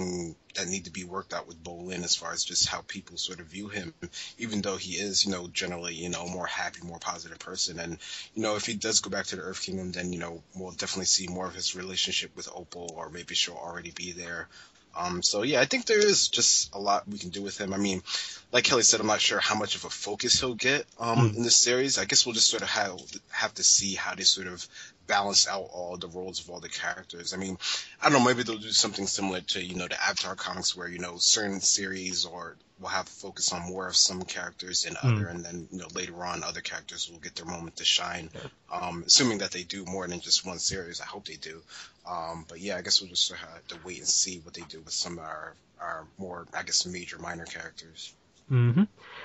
need to be worked out with Bolin as far as just how people sort of view him, even though he is, you know, generally, you know, a more happy, more positive person. And, you know, if he does go back to the Earth Kingdom, then, you know, we'll definitely see more of his relationship with Opal, or maybe she'll already be there. So yeah, I think there is just a lot we can do with him. I mean, like Kelly said, I'm not sure how much of a focus he'll get in this series. I guess we'll just sort of have to see how they sort of balance out all the roles of all the characters. I mean, I don't know, maybe they'll do something similar to, you know, the Avatar comics where, you know, certain series or will have focus on more of some characters than other, and then, you know, later on other characters will get their moment to shine. Assuming that they do more than just one series. I hope they do. But yeah, I guess we'll just sort of have to wait and see what they do with some of our more, I guess, major minor characters.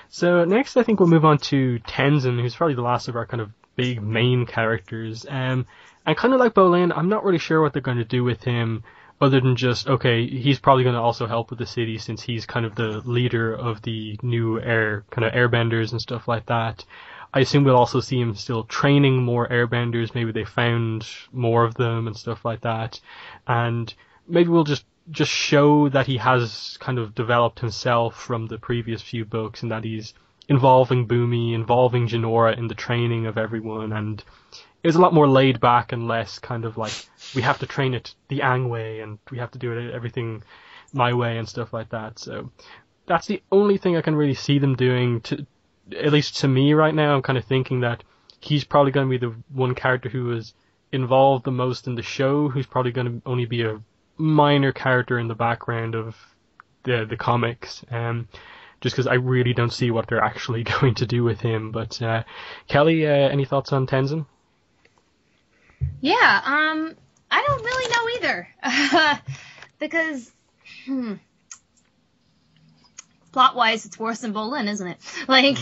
So next, I think we'll move on to Tenzin, who's probably the last of our kind of big main characters. And kind of like Bolin, I'm not really sure what they're going to do with him, other than just, okay, he's probably going to also help with the city since he's kind of the leader of the new airbenders and stuff like that. I assume we'll also see him still training more airbenders. Maybe they found more of them and stuff like that. And maybe we'll just show that he has kind of developed himself from the previous few books, and that he's involving Bumi, involving Jinora in the training of everyone, and it was a lot more laid back and less kind of like, we have to train it the Aang way and we have to do it everything my way and stuff like that. So that's the only thing I can really see them doing, at least to me right now. I'm kind of thinking that he's probably going to be the one character who is involved the most in the show, who's probably going to only be a minor character in the background of the comics, just because I really don't see what they're actually going to do with him. But Kelly, any thoughts on Tenzin? Yeah, I don't really know either, because plot-wise, it's worse than Bolin, isn't it? Like,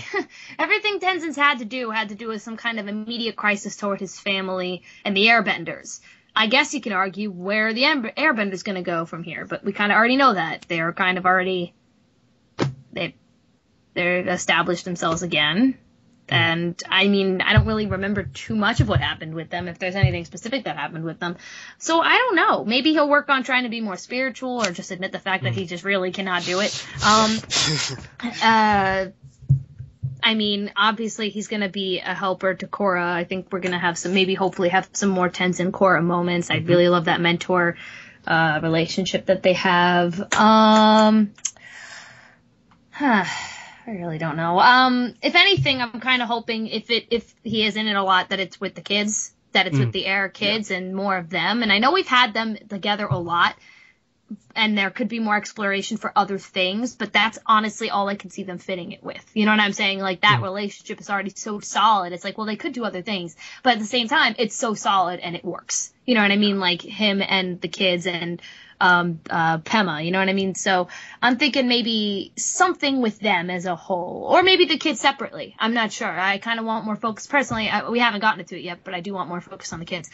everything Tenzin's had to do with some kind of immediate crisis toward his family and the Airbenders. I guess you can argue where the Airbenders going to go from here, but we kind of already know that. They're kind of already... They're established themselves again. And, I mean, I don't really remember too much of what happened with them, if there's anything specific that happened with them. So, I don't know. Maybe he'll work on trying to be more spiritual or just admit the fact that he just really cannot do it. I mean, obviously he's going to be a helper to Korra. I think we're going to have hopefully have some more Tenzin Korra moments. I really love that mentor relationship that they have. I really don't know. If anything, I'm kind of hoping if he is in it a lot, that it's with the kids, that it's with the Air kids and more of them. And I know we've had them together a lot, and there could be more exploration for other things, but that's honestly all I can see them fitting it with. You know what I'm saying? Like, that relationship is already so solid. It's like, well, they could do other things, but at the same time, it's so solid and it works. You know what I mean? Like, him and the kids and Pema, you know what I mean? So I'm thinking maybe something with them as a whole, or maybe the kids separately. I'm not sure. I kind of want more focus. Personally, we haven't gotten to it yet, but I do want more focus on the kids.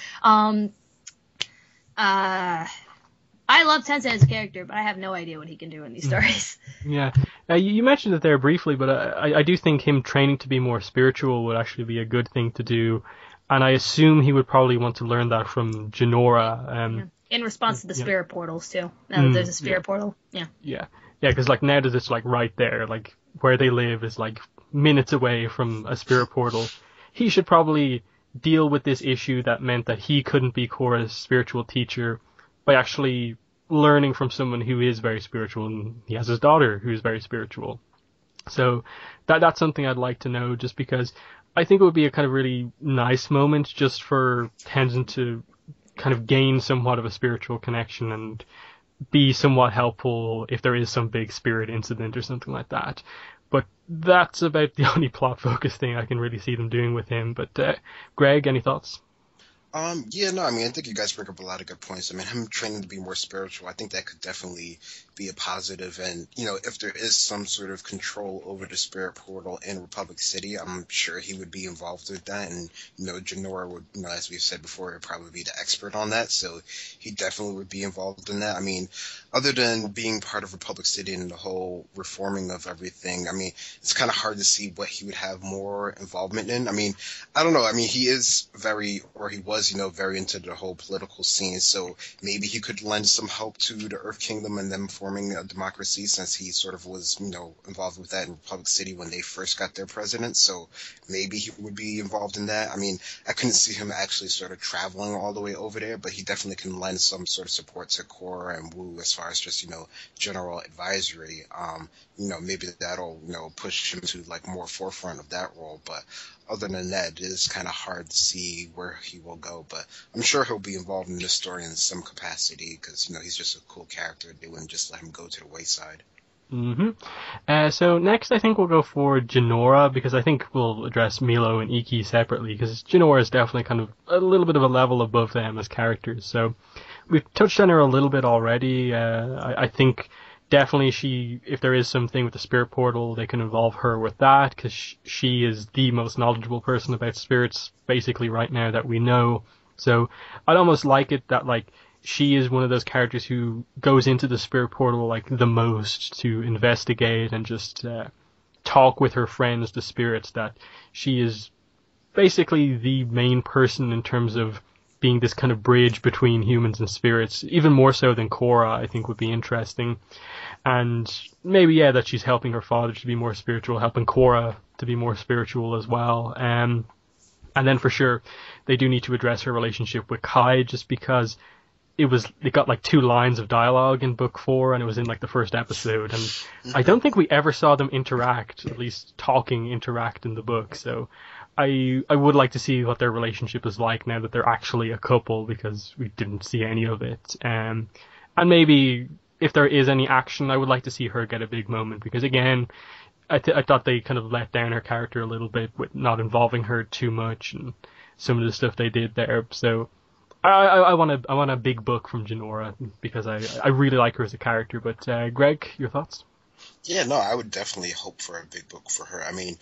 I love Tenzin as a character, but I have no idea what he can do in these stories. Yeah. You mentioned it there briefly, but I do think him training to be more spiritual would actually be a good thing to do. And I assume he would probably want to learn that from Jinora. In response to the spirit portals, too. Now that there's a spirit portal. Yeah, because like now that it's like right there, like where they live is like minutes away from a spirit portal. He should probably deal with this issue that meant that he couldn't be Korra's spiritual teacher by actually learning from someone who is very spiritual, and he has his daughter who is very spiritual. So that's something I'd like to know, just because I think it would be a kind of really nice moment just for Tenzin to kind of gain somewhat of a spiritual connection and be somewhat helpful if there is some big spirit incident or something like that. But that's about the only plot focus thing I can really see them doing with him. But Greg, any thoughts? Yeah, no, I mean, I think you guys bring up a lot of good points. I mean, him training to be more spiritual, I think that could definitely be a positive. And, you know, if there is some sort of control over the spirit portal in Republic City, I'm sure he would be involved with that. And, you know, Jinora would, you know, as we've said before, would probably be the expert on that. So he definitely would be involved in that. I mean, other than being part of Republic City and the whole reforming of everything, I mean, it's kind of hard to see what he would have more involvement in. I mean, I don't know. I mean, he is he was, you know, very into the whole political scene, so maybe he could lend some help to the Earth Kingdom and them forming a democracy, since he sort of was, you know, involved with that in Republic City when they first got their president, so maybe he would be involved in that. I mean, I couldn't see him actually sort of traveling all the way over there, but he definitely can lend some sort of support to Korra and Wu as far as just, you know, general advisory. You know, maybe that'll, you know, push him to, like, more forefront of that role, but other than that, it is kind of hard to see where he will go, but I'm sure he'll be involved in this story in some capacity, because, you know, he's just a cool character. They wouldn't just let him go to the wayside. So next I think we'll go for Jinora, because I think we'll address Milo and Iki separately, because Jinora is definitely kind of a little bit of a level above them as characters. So we've touched on her a little bit already. I think definitely if there is something with the spirit portal, they can involve her with that, because she is the most knowledgeable person about spirits basically right now that we know. So I'd almost like it that, like, she is one of those characters who goes into the spirit portal, like, the most to investigate and just talk with her friends, the spirits, that she is basically the main person in terms of being this kind of bridge between humans and spirits, even more so than Korra, I think would be interesting. And maybe, that she's helping her father to be more spiritual, helping Korra to be more spiritual as well. And then for sure, they do need to address her relationship with Kai, just because it got like 2 lines of dialogue in book 4, and it was in like the first episode, and I don't think we ever saw them interact, at least interact in the book. So I would like to see what their relationship is like now that they're actually a couple, because we didn't see any of it. And maybe if there is any action, I would like to see her get a big moment, because again, I thought they kind of let down her character a little bit with not involving her too much and some of the stuff they did there. So I want a big book from Jinora, because I really like her as a character. But Greg, your thoughts? Yeah, no, I would definitely hope for a big book for her. I mean,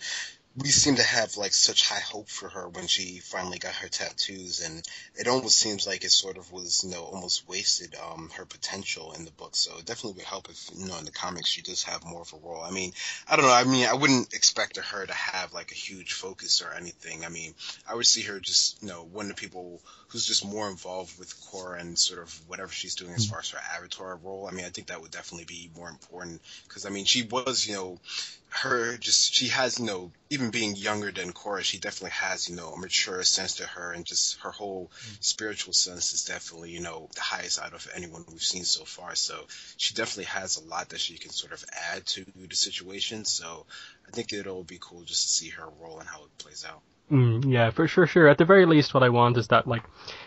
we seem to have like such high hope for her when she finally got her tattoos, and it almost seems like it sort of was, almost wasted her potential in the book. So it definitely would help if, in the comics she does have more of a role. I mean, I don't know. I mean, I wouldn't expect her to have like a huge focus or anything. I mean, I would see her just, one of the people who's just more involved with Korra and sort of whatever she's doing as far as her avatar role. I mean, I think that would definitely be more important because I mean, she was, she has, even being younger than Korra, she definitely has, a mature sense to her, and just her whole spiritual sense is definitely, the highest out of anyone we've seen so far. So she definitely has a lot that she can sort of add to the situation. So I think it'll be cool just to see her role and how it plays out. Yeah, for sure. At the very least, what I want is that, like,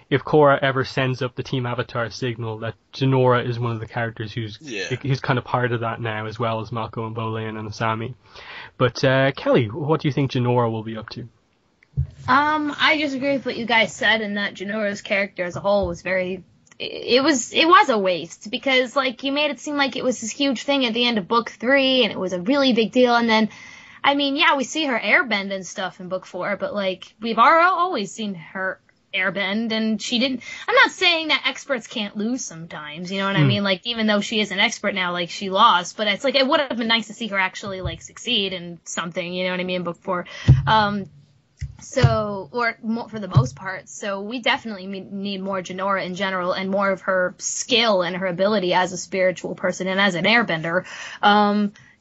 if Korra ever sends up the Team Avatar signal, that Jinora is one of the characters who's kind of part of that now, as well as Mako and Bolin and Asami. But Kelly, what do you think Jinora will be up to? I just agree with what you guys said, and that Jinora's character as a whole was it was a waste, because like you made it seem like it was this huge thing at the end of book 3 and it was a really big deal, and then I mean, yeah, we see her airbend and stuff in book 4, but like we've always seen her airbend, and she didn't. I'm not saying that experts can't lose sometimes, you know what I mean? Like, even though she is an expert now, like, she lost, but it's like it would have been nice to see her actually like succeed in something, you know what I mean, in book 4. Or more, for the most part. So we definitely need more Jinora in general, and more of her skill and her ability as a spiritual person and as an airbender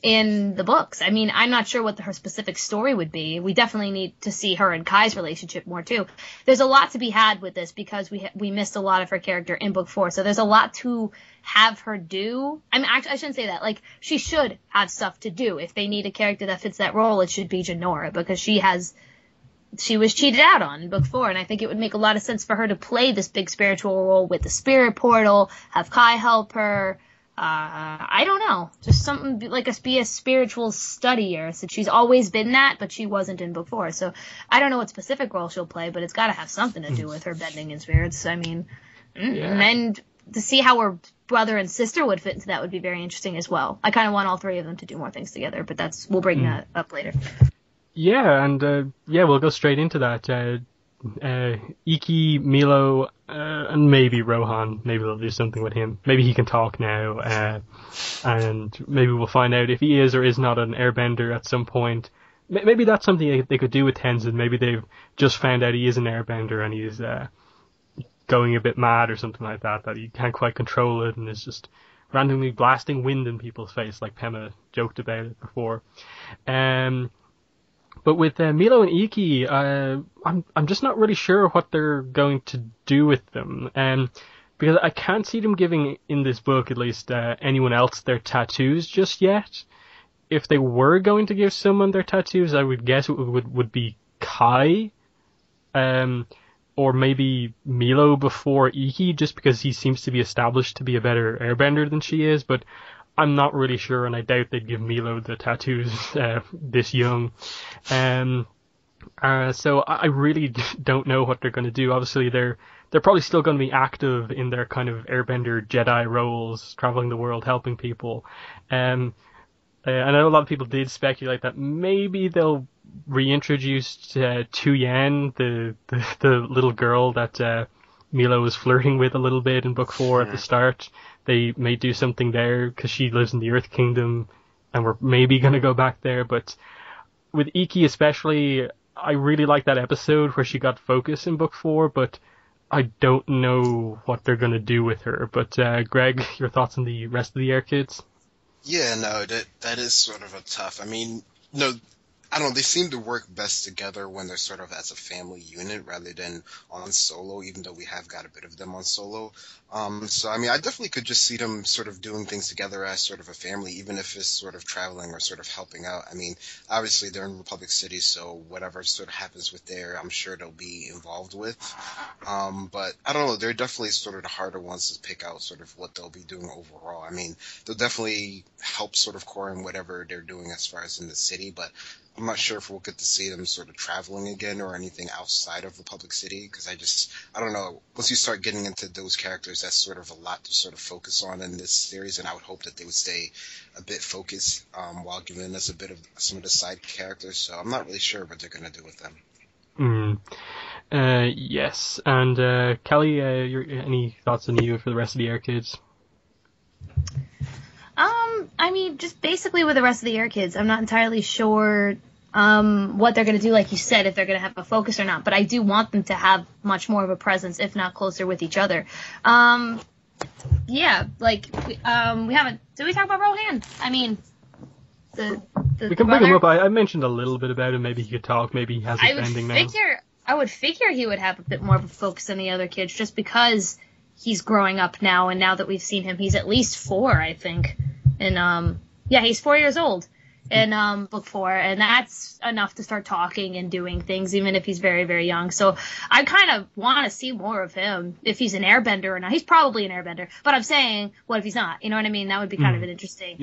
in the books. I mean, I'm not sure what her specific story would be. We definitely need to see her and Kai's relationship more too. There's a lot to be had with this, because we missed a lot of her character in book 4. So there's a lot to have her do. I mean, actually, I shouldn't say that. Like, she should have stuff to do. If they need a character that fits that role, it should be Jinora, because she was cheated out on in book 4, and I think it would make a lot of sense for her to play this big spiritual role with the spirit portal, have Kai help her. I don't know, just something like be a spiritual studier, since she's always been that, but she wasn't in book 4. So I don't know what specific role she'll play, but it's got to have something to do with her bending in spirits. I mean, and to see how her brother and sister would fit into that would be very interesting as well. I kind of want all 3 of them to do more things together, but we'll bring that up later. Yeah, and we'll go straight into that. Iki, Milo, and maybe Rohan. Maybe they'll do something with him. Maybe he can talk now, and maybe we'll find out if he is or is not an airbender at some point. Maybe that's something they could do with Tenzin. Maybe they've just found out he is an airbender and he's going a bit mad or something like that he can't quite control it and is just randomly blasting wind in people's face, like Pema joked about it before. But with Milo and Iki, I'm just not really sure what they're going to do with them. Because I can't see them giving, in this book at least, anyone else their tattoos just yet. If they were going to give someone their tattoos, I would guess it would be Kai. Or maybe Milo before Iki, just because he seems to be established to be a better airbender than she is. But I'm not really sure, and I doubt they'd give Milo the tattoos this young. So I really don't know what they're going to do. Obviously, they're probably still going to be active in their kind of airbender Jedi roles, traveling the world, helping people. I know a lot of people did speculate that maybe they'll reintroduce Tu Yan, the little girl that Milo was flirting with a little bit in book 4 at the start. They may do something there because she lives in the Earth Kingdom, and we're maybe going to go back there. But with Iki especially, I really like that episode where she got focus in book 4, but I don't know what they're going to do with her. But Greg, your thoughts on the rest of the Air Kids? Yeah, no, that is sort of a tough. I mean, I don't know, they seem to work best together when they're sort of as a family unit rather than on solo, even though we have got a bit of them on solo. So, I mean, I definitely could just see them sort of doing things together as sort of a family, even if it's sort of traveling or sort of helping out. I mean, obviously they're in Republic City, so whatever sort of happens with there, I'm sure they'll be involved with. But I don't know, they're definitely sort of the harder ones to pick out sort of what they'll be doing overall. I mean, they'll definitely help sort of Korra in whatever they're doing as far as in the city, but I'm not sure if we'll get to see them sort of traveling again or anything outside of Republic City, because I don't know. Once you start getting into those characters, that's sort of a lot to sort of focus on in this series, and I would hope that they would stay a bit focused while giving us a bit of some of the side characters. So I'm not really sure what they're going to do with them. Yes, and Kelly, any thoughts on you for the rest of the Air Kids? I mean, just basically with the rest of the Air Kids, I'm not entirely sure what they're going to do, like you said, if they're going to have a focus or not. But I do want them to have much more of a presence, if not closer with each other. Yeah, like we haven't. Did we talk about Rohan? I mean, we can bring him up. I mentioned a little bit about him. Maybe he could talk. Maybe he has his ending now. I would figure he would have a bit more of a focus than the other kids, just because he's growing up now, and now that we've seen him, he's at least 4, I think. And he's 4 years old in book 4, and that's enough to start talking and doing things, even if he's very, very young. So I kind of want to see more of him, if he's an airbender or not. He's probably an airbender, but I'm saying, what if he's not? You know what I mean? That would be kind of an interesting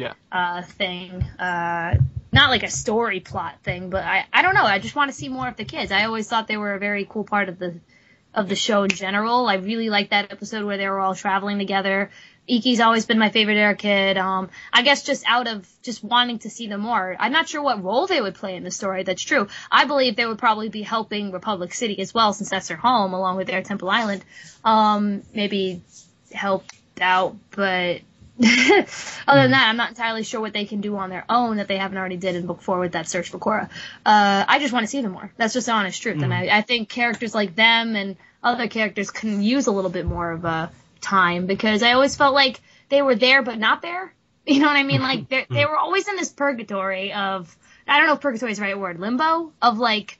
thing. Not like a story plot thing, but I don't know. I just want to see more of the kids. I always thought they were a very cool part of the show in general. I really liked that episode where they were all traveling together. Iki's always been my favorite Air Kid. I guess just out of just wanting to see them more. I'm not sure what role they would play in the story. That's true. I believe they would probably be helping Republic City as well, since that's their home, along with Air Temple Island. Maybe help out, but other than that, I'm not entirely sure what they can do on their own that they haven't already did in book 4 with that search for Korra. I just want to see them more. That's just the honest truth. And I think characters like them and other characters can use a little bit more of a time, because I always felt like they were there but not there. You know what I mean? Like they were always in this purgatory of, I don't know if purgatory is the right word, limbo, of like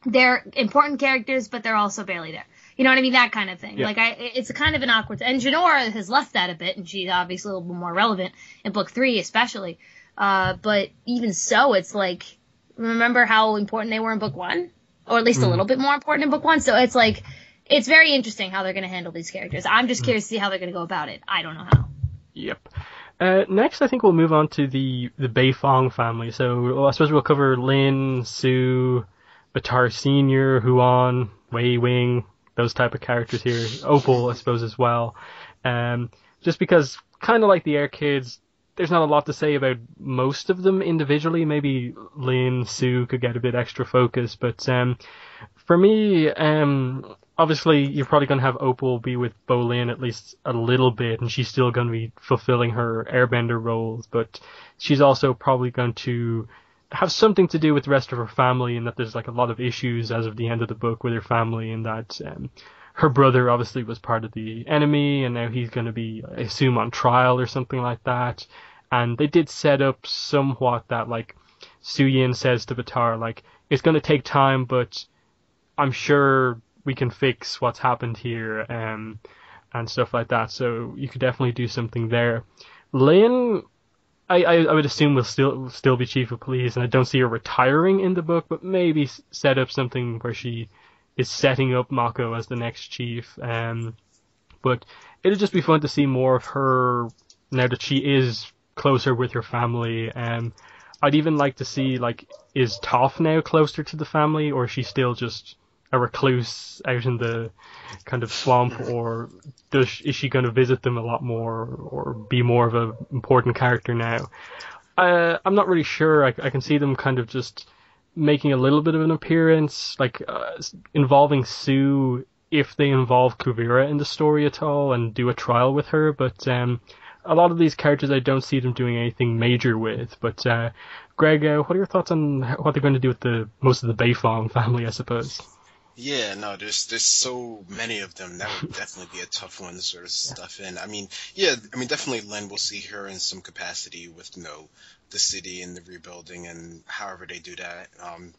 they're important characters but they're also barely there. You know what I mean? That kind of thing. Yeah. Like it's a kind of an awkward. And Jinora has left that a bit, and she's obviously a little bit more relevant in book 3, especially. But even so, it's like, remember how important they were in book 1, or at least a little bit more important in book 1. So it's like, it's very interesting how they're going to handle these characters. I'm just curious to see how they're going to go about it. I don't know how. Yep. Next, I think we'll move on to the Bei Fong family. So I suppose we'll cover Lin, Su, Batar Senior, Huan, Wei Wing, those type of characters here. Opal, I suppose, as well. Just because, kind of like the Air Kids, there's not a lot to say about most of them individually. Maybe Lin, Su could get a bit extra focus, but for me, obviously you're probably going to have Opal be with Bolin at least a little bit, and she's still going to be fulfilling her airbender roles, but she's also probably going to have something to do with the rest of her family, and that there's like a lot of issues as of the end of the book with her family, and that her brother obviously was part of the enemy, and now he's going to be, I assume, on trial or something like that. And they did set up somewhat that, like, Su Yin says to Batar, like, it's going to take time, but I'm sure we can fix what's happened here, and stuff like that. So you could definitely do something there. Lin, I would assume will still be chief of police, and I don't see her retiring in the book, but maybe set up something where she is setting up Mako as the next chief. But it'll just be fun to see more of her now that she is closer with her family. I'd even like to see, like, is Toph now closer to the family, or is she still just a recluse out in the kind of swamp, or is she going to visit them a lot more, or be more of an important character now? I'm not really sure. I can see them kind of just making a little bit of an appearance, like involving Sue if they involve Kuvira in the story at all and do a trial with her, but a lot of these characters I don't see them doing anything major with. But Greg, what are your thoughts on what they're going to do with most of the Bei Fong family, I suppose? Yeah, no, there's so many of them. That would definitely be a tough one to sort of stuff in. I mean, definitely Lin will see her in some capacity with, the city and the rebuilding and however they do that.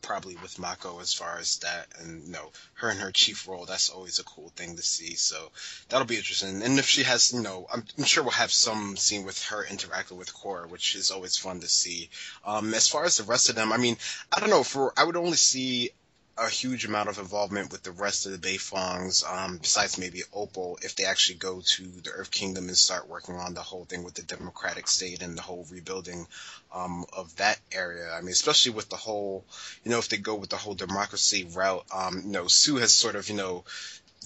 Probably with Mako as far as that, and her in her chief role, that's always a cool thing to see. So that'll be interesting. And if she has, I'm sure we'll have some scene with her interacting with Korra, which is always fun to see. As far as the rest of them, I mean, I don't know. I would only see a huge amount of involvement with the rest of the Bei Fongs, besides maybe Opal, if they actually go to the Earth Kingdom and start working on the whole thing with the democratic state and the whole rebuilding of that area. I mean, especially with the whole, if they go with the whole democracy route, Sue has sort of,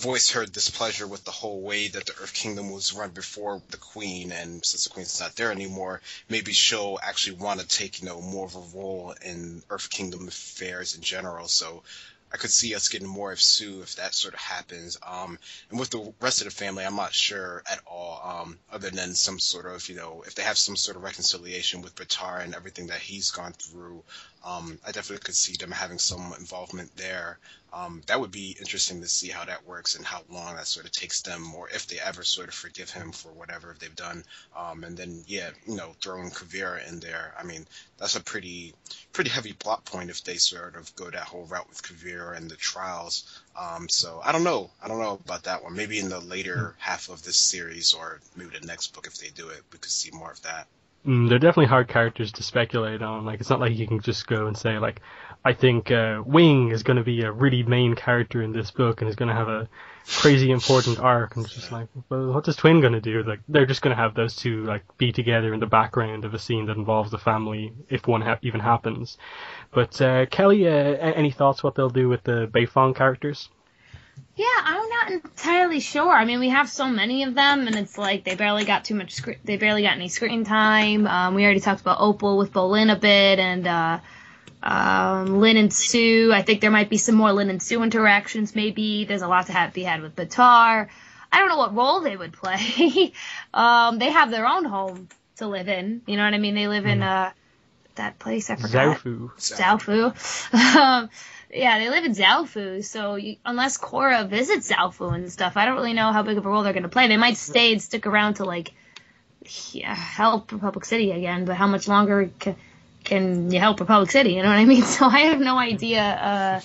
voiced her displeasure with the whole way that the Earth Kingdom was run before the Queen, and since the Queen's not there anymore, maybe she'll actually want to take, more of a role in Earth Kingdom affairs in general. So I could see us getting more of Sue if that sort of happens. And with the rest of the family, I'm not sure at all, other than some sort of, if they have some sort of reconciliation with Batar and everything that he's gone through, I definitely could see them having some involvement there. That would be interesting to see how that works and how long that sort of takes them, or if they ever sort of forgive him for whatever they've done. And then, throwing Kuvira in there. I mean, that's a pretty heavy plot point if they sort of go that whole route with Kuvira and the trials. So I don't know about that one. Maybe in the later half of this series, or maybe the next book, if they do it, we could see more of that. They're definitely hard characters to speculate on. Like, it's not like you can just go and say, like, I think Wing is going to be a really main character in this book and is going to have a crazy important arc. And it's just like, well, what's his twin going to do? Like, they're just going to have those two, like, be together in the background of a scene that involves the family, if one even happens. But Kelly, any thoughts what they'll do with the Bei Fong characters? Yeah, I'm not entirely sure. I mean, we have so many of them, and it's like they barely got any screen time. We already talked about Opal with Bolin a bit, and Lin and Sue. I think there might be some more Lin and Sue interactions. Maybe there's a lot to be had with Batar. I don't know what role they would play. They have their own home to live in. You know what I mean? They live in that place. I forgot. Zaofu. Yeah, they live in Zaofu, so unless Korra visits Zaofu and stuff, I don't really know how big of a role they're going to play. They might stay and stick around to, like, help Republic City again, but how much longer can you help Republic City, you know what I mean? So I have no idea.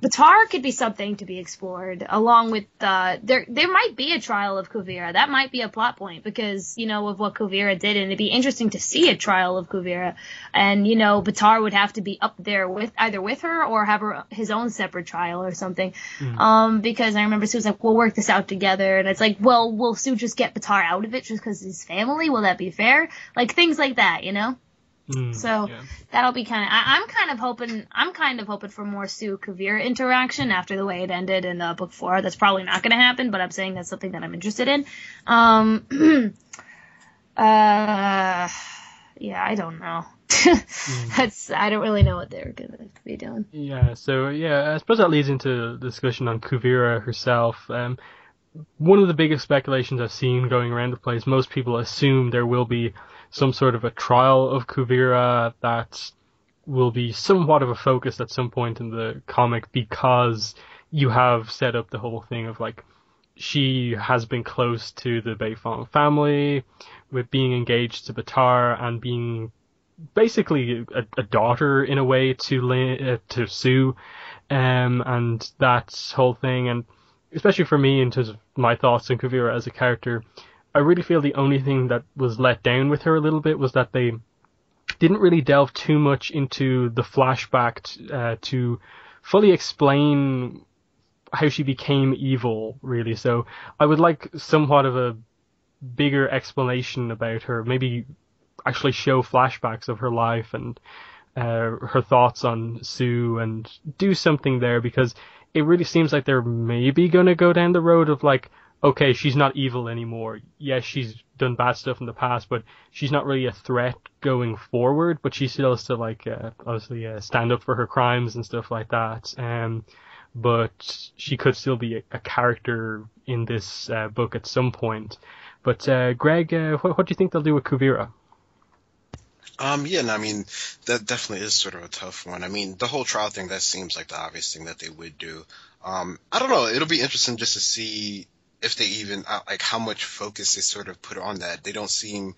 Batar could be something to be explored, along with, there might be a trial of Kuvira. That might be a plot point, because, of what Kuvira did, and it'd be interesting to see a trial of Kuvira. And, Batar would have to be up there either with her or have his own separate trial or something. Because I remember Sue was like, we'll work this out together. And it's like, well, will Sue just get Batar out of it just because his family? Will that be fair? Like, things like that, So that'll be I'm kind of hoping for more Sue Kuvira interaction after the way it ended in book 4. That's probably not going to happen, but I'm saying that's something that I'm interested in. I don't know. I don't really know what they're going to be doing. Yeah, so I suppose that leads into the discussion on Kuvira herself. One of the biggest speculations I've seen going around the place, most people assume there will be some sort of a trial of Kuvira that will be somewhat of a focus at some point in the comic, because you have set up the whole thing of, like, she has been close to the Bei Fong family, with being engaged to Batar and being basically a daughter in a way to Sue, and that whole thing. And especially for me, in terms of my thoughts on Kuvira as a character, I really feel the only thing that was let down with her a little bit was that they didn't really delve too much into the flashback to fully explain how she became evil, really. So I would like somewhat of a bigger explanation about her, maybe actually show flashbacks of her life and her thoughts on Sue, and do something there, because it really seems like they're maybe going to go down the road of, like, okay, she's not evil anymore. Yes, she's done bad stuff in the past, but she's not really a threat going forward, but she still has to, like, obviously stand up for her crimes and stuff like that. But she could still be a character in this book at some point. But Greg, what do you think they'll do with Kuvira? I mean, that definitely is sort of a tough one. I mean, the whole trial thing, that seems like the obvious thing that they would do. I don't know. It'll be interesting just to see if they even, like, how much focus they sort of put on that. They don't seem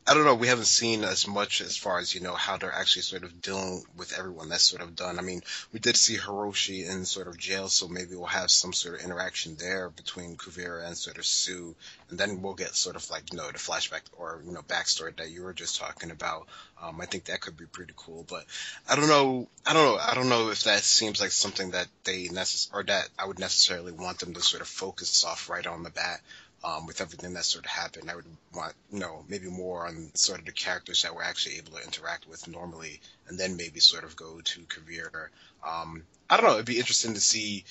I don't know. We haven't seen as much as far as, how they're actually sort of dealing with everyone that's sort of done. I mean, we did see Hiroshi in sort of jail, so maybe we'll have some sort of interaction there between Kuvira and sort of Sue, and then we'll get sort of like, the flashback or, backstory that you were just talking about. I think that could be pretty cool, but I don't know. I don't know if that seems like something that or that I would necessarily want them to sort of focus off right on the bat. With everything that sort of happened, I would want, maybe more on sort of the characters that we're actually able to interact with normally, and then maybe sort of go to Kuvira. I don't know. It'd be interesting to see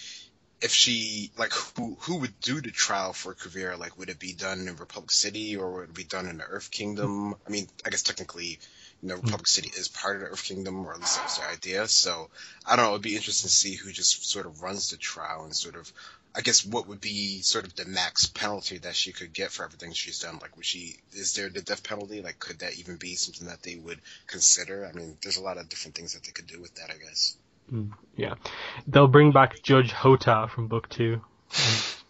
if she, like, who would do the trial for Kuvira. Like, would it be done in Republic City, or would it be done in the Earth Kingdom? I mean, I guess technically, Republic City is part of the Earth Kingdom, or at least that was the idea. So, I don't know. It'd be interesting to see who just sort of runs the trial and sort of, I guess, what would be sort of the max penalty that she could get for everything she's done? Like, is there the death penalty? Like, could that even be something that they would consider? I mean, there's a lot of different things that they could do with that, I guess. Yeah. They'll bring back Judge Hota from book 2.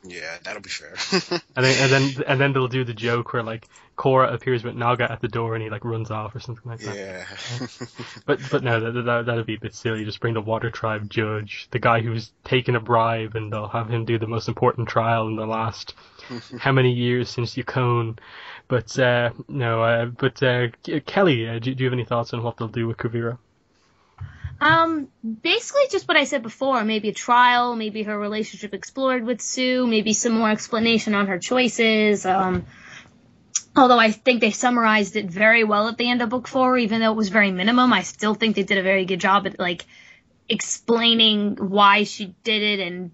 Yeah, that'll be fair. and then they'll do the joke where, like, Korra appears with Naga at the door and he, like, runs off or something like that. Yeah. But no, that'd be a bit silly. Just bring the Water Tribe judge, the guy who's taken a bribe, and they'll have him do the most important trial in the last how many years since Yukon. But Kelly, do you have any thoughts on what they'll do with Kuvira? Basically just what I said before, maybe a trial, maybe her relationship explored with Sue, maybe some more explanation on her choices, although I think they summarized it very well at the end of book 4, even though it was very minimum. I still think they did a very good job at, like, explaining why she did it and,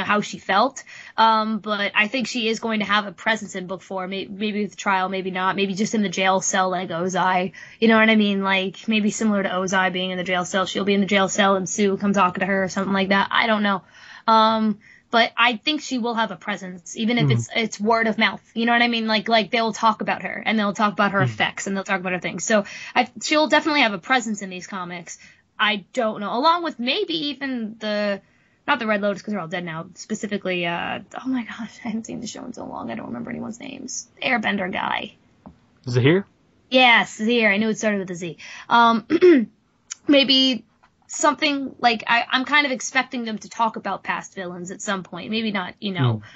how she felt. But I think she is going to have a presence in book 4, maybe with the trial, maybe not, maybe just in the jail cell like Ozai. You know what I mean? Like, maybe similar to Ozai being in the jail cell. She'll be in the jail cell and Sue will come talking to her or something like that. I don't know. But I think she will have a presence, even if it's word of mouth. You know what I mean? Like they'll talk about her, and they'll talk about her effects, and they'll talk about her things. So she'll definitely have a presence in these comics. I don't know. Along with maybe even not the Red Lotus, because they're all dead now. Specifically, oh my gosh, I haven't seen the show in so long. I don't remember anyone's names. The Airbender guy. Zahir? Yes, Zahir. I knew it started with a Z. Maybe something like I'm kind of expecting them to talk about past villains at some point. Maybe not,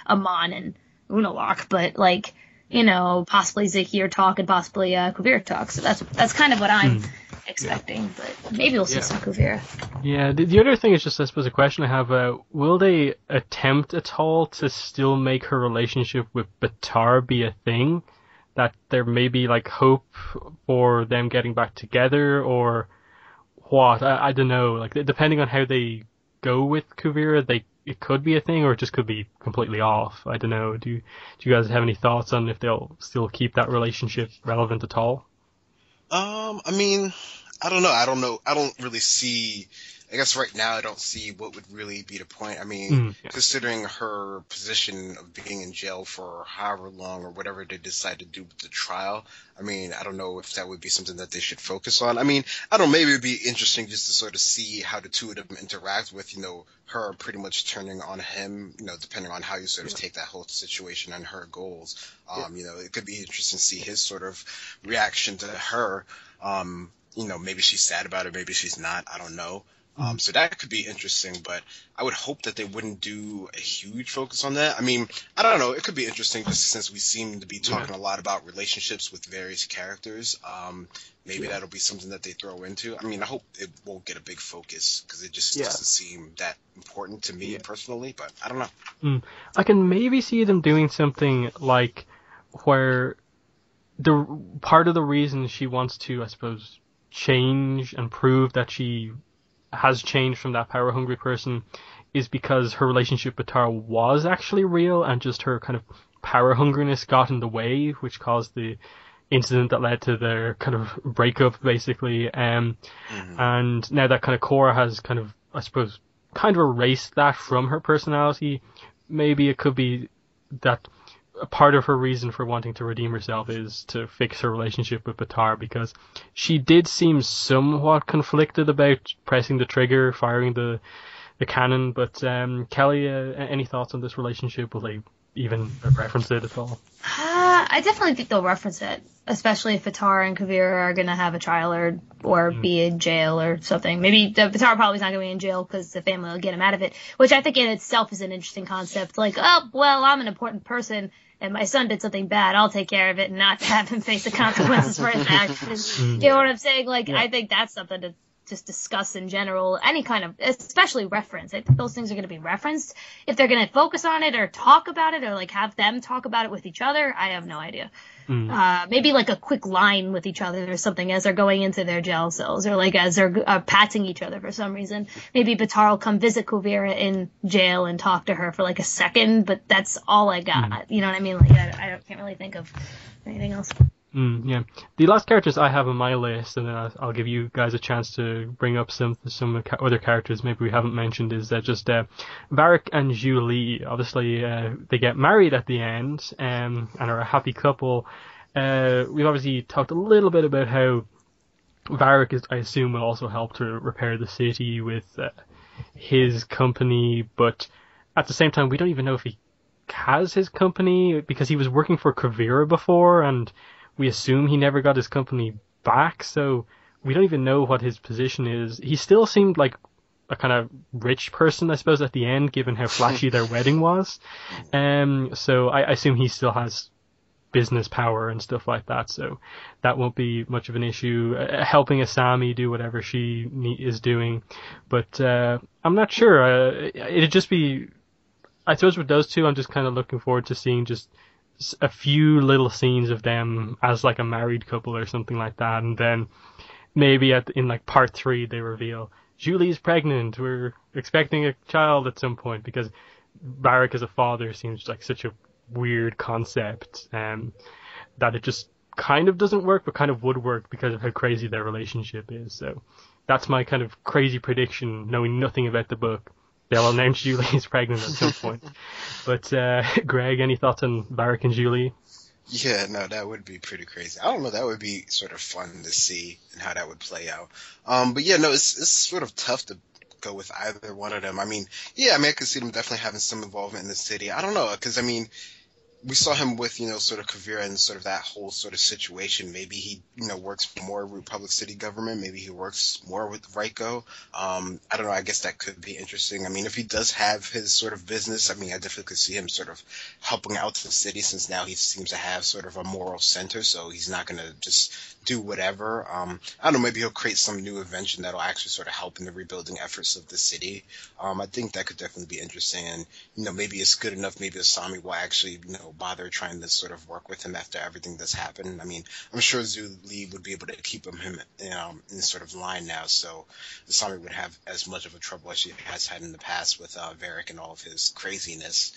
Amon and Unalak, but like, possibly Zahir talk and possibly Kuvira talk. So that's kind of what I'm expecting, but maybe we'll see some Kuvira. Yeah, the other thing is just, I suppose, a question I have. Will they attempt at all to still make her relationship with Batar be a thing? That there may be, like, hope for them getting back together, or what? I don't know. Like, depending on how they go with Kuvira, it could be a thing, or it just could be completely off. I don't know. Do you guys have any thoughts on if they'll still keep that relationship relevant at all? I mean, I don't know. I don't really see, I guess right now I don't see what would really be the point. I mean, considering her position of being in jail for however long or whatever they decide to do with the trial, I mean, I don't know if that would be something that they should focus on. I mean, I don't know, maybe it would be interesting just to sort of see how the two of them interact with, her pretty much turning on him, depending on how you sort of take that whole situation and her goals. It could be interesting to see his sort of reaction to her. Maybe she's sad about it, maybe she's not, I don't know. So that could be interesting, but I would hope that they wouldn't do a huge focus on that. I mean, I don't know. It could be interesting just since we seem to be talking a lot about relationships with various characters. Maybe that'll be something that they throw into. I mean, I hope it won't get a big focus because it just doesn't seem that important to me personally, but I don't know. I can maybe see them doing something like where the part of the reason she wants to, I suppose, change and prove that she has changed from that power-hungry person is because her relationship with Tara was actually real, and just her kind of power-hungriness got in the way, which caused the incident that led to their kind of breakup, basically. And now that kind of Korra has kind of, I suppose, kind of erased that from her personality, maybe it could be that a part of her reason for wanting to redeem herself is to fix her relationship with Batar, because she did seem somewhat conflicted about pressing the trigger, firing the cannon. But Kelly, any thoughts on this relationship? Will they even reference it at all? I definitely think they'll reference it, especially if Vitar and Kuvira are going to have a trial or be in jail or something. Maybe Vitar probably is not going to be in jail because the family will get him out of it, which I think in itself is an interesting concept. Like, oh, well, I'm an important person and my son did something bad, I'll take care of it and not have him face the consequences for his actions. You know what I'm saying? Like, I think that's something to just discuss in general, any kind of, especially reference. I think those things are going to be referenced. If they're going to focus on it or talk about it or like have them talk about it with each other, I have no idea. Maybe like a quick line with each other or something as they're going into their jail cells or like as they're patting each other for some reason. Maybe Vitar will come visit Kuvira in jail and talk to her for like a second, but that's all I got. You know what I mean? Like I can't really think of anything else. Yeah. The last characters I have on my list, and then I'll give you guys a chance to bring up some other characters maybe we haven't mentioned, is just Varrick and Zhu Li. Obviously, they get married at the end and are a happy couple. We've obviously talked a little bit about how Varrick, I assume, will also help to repair the city with his company, but at the same time, we don't even know if he has his company because he was working for Kuvira before, and we assume he never got his company back, so we don't even know what his position is. He still seemed like a kind of rich person, I suppose, at the end, given how flashy their wedding was. So I assume he still has business power and stuff like that, so that won't be much of an issue. Helping Asami do whatever she is doing. But I'm not sure. It'd just be... I suppose with those two, I'm just kind of looking forward to seeing just a few little scenes of them as like a married couple or something like that, and then maybe in like part 3 they reveal Julie's pregnant, we're expecting a child at some point, because Varrick as a father seems like such a weird concept that it just kind of doesn't work but kind of would work because of how crazy their relationship is. So that's my kind of crazy prediction, knowing nothing about the book. They'll announce Julie's pregnant at some point. But, Greg, any thoughts on Varrick and Julie? Yeah, no, that would be pretty crazy. I don't know, that would be sort of fun to see and how that would play out. But yeah, no, it's sort of tough to go with either one of them. I mean, I could see them definitely having some involvement in the city. I don't know, because, I mean, we saw him with, sort of Kuvira and sort of that whole sort of situation. Maybe he, works more with public city government. Maybe he works more with Raiko. I don't know. I guess that could be interesting. I mean, if he does have his sort of business, I mean, I definitely could see him sort of helping out the city, since now he seems to have sort of a moral center. So he's not going to just do whatever. I don't know. Maybe he'll create some new invention that'll actually sort of help in the rebuilding efforts of the city. I think that could definitely be interesting. And, maybe it's good enough. Maybe Asami will actually, bother trying to sort of work with him after everything that's happened. I mean, I'm sure Zhu Li would be able to keep him in sort of line now, so Asami would have as much of a trouble as she has had in the past with Varrick and all of his craziness.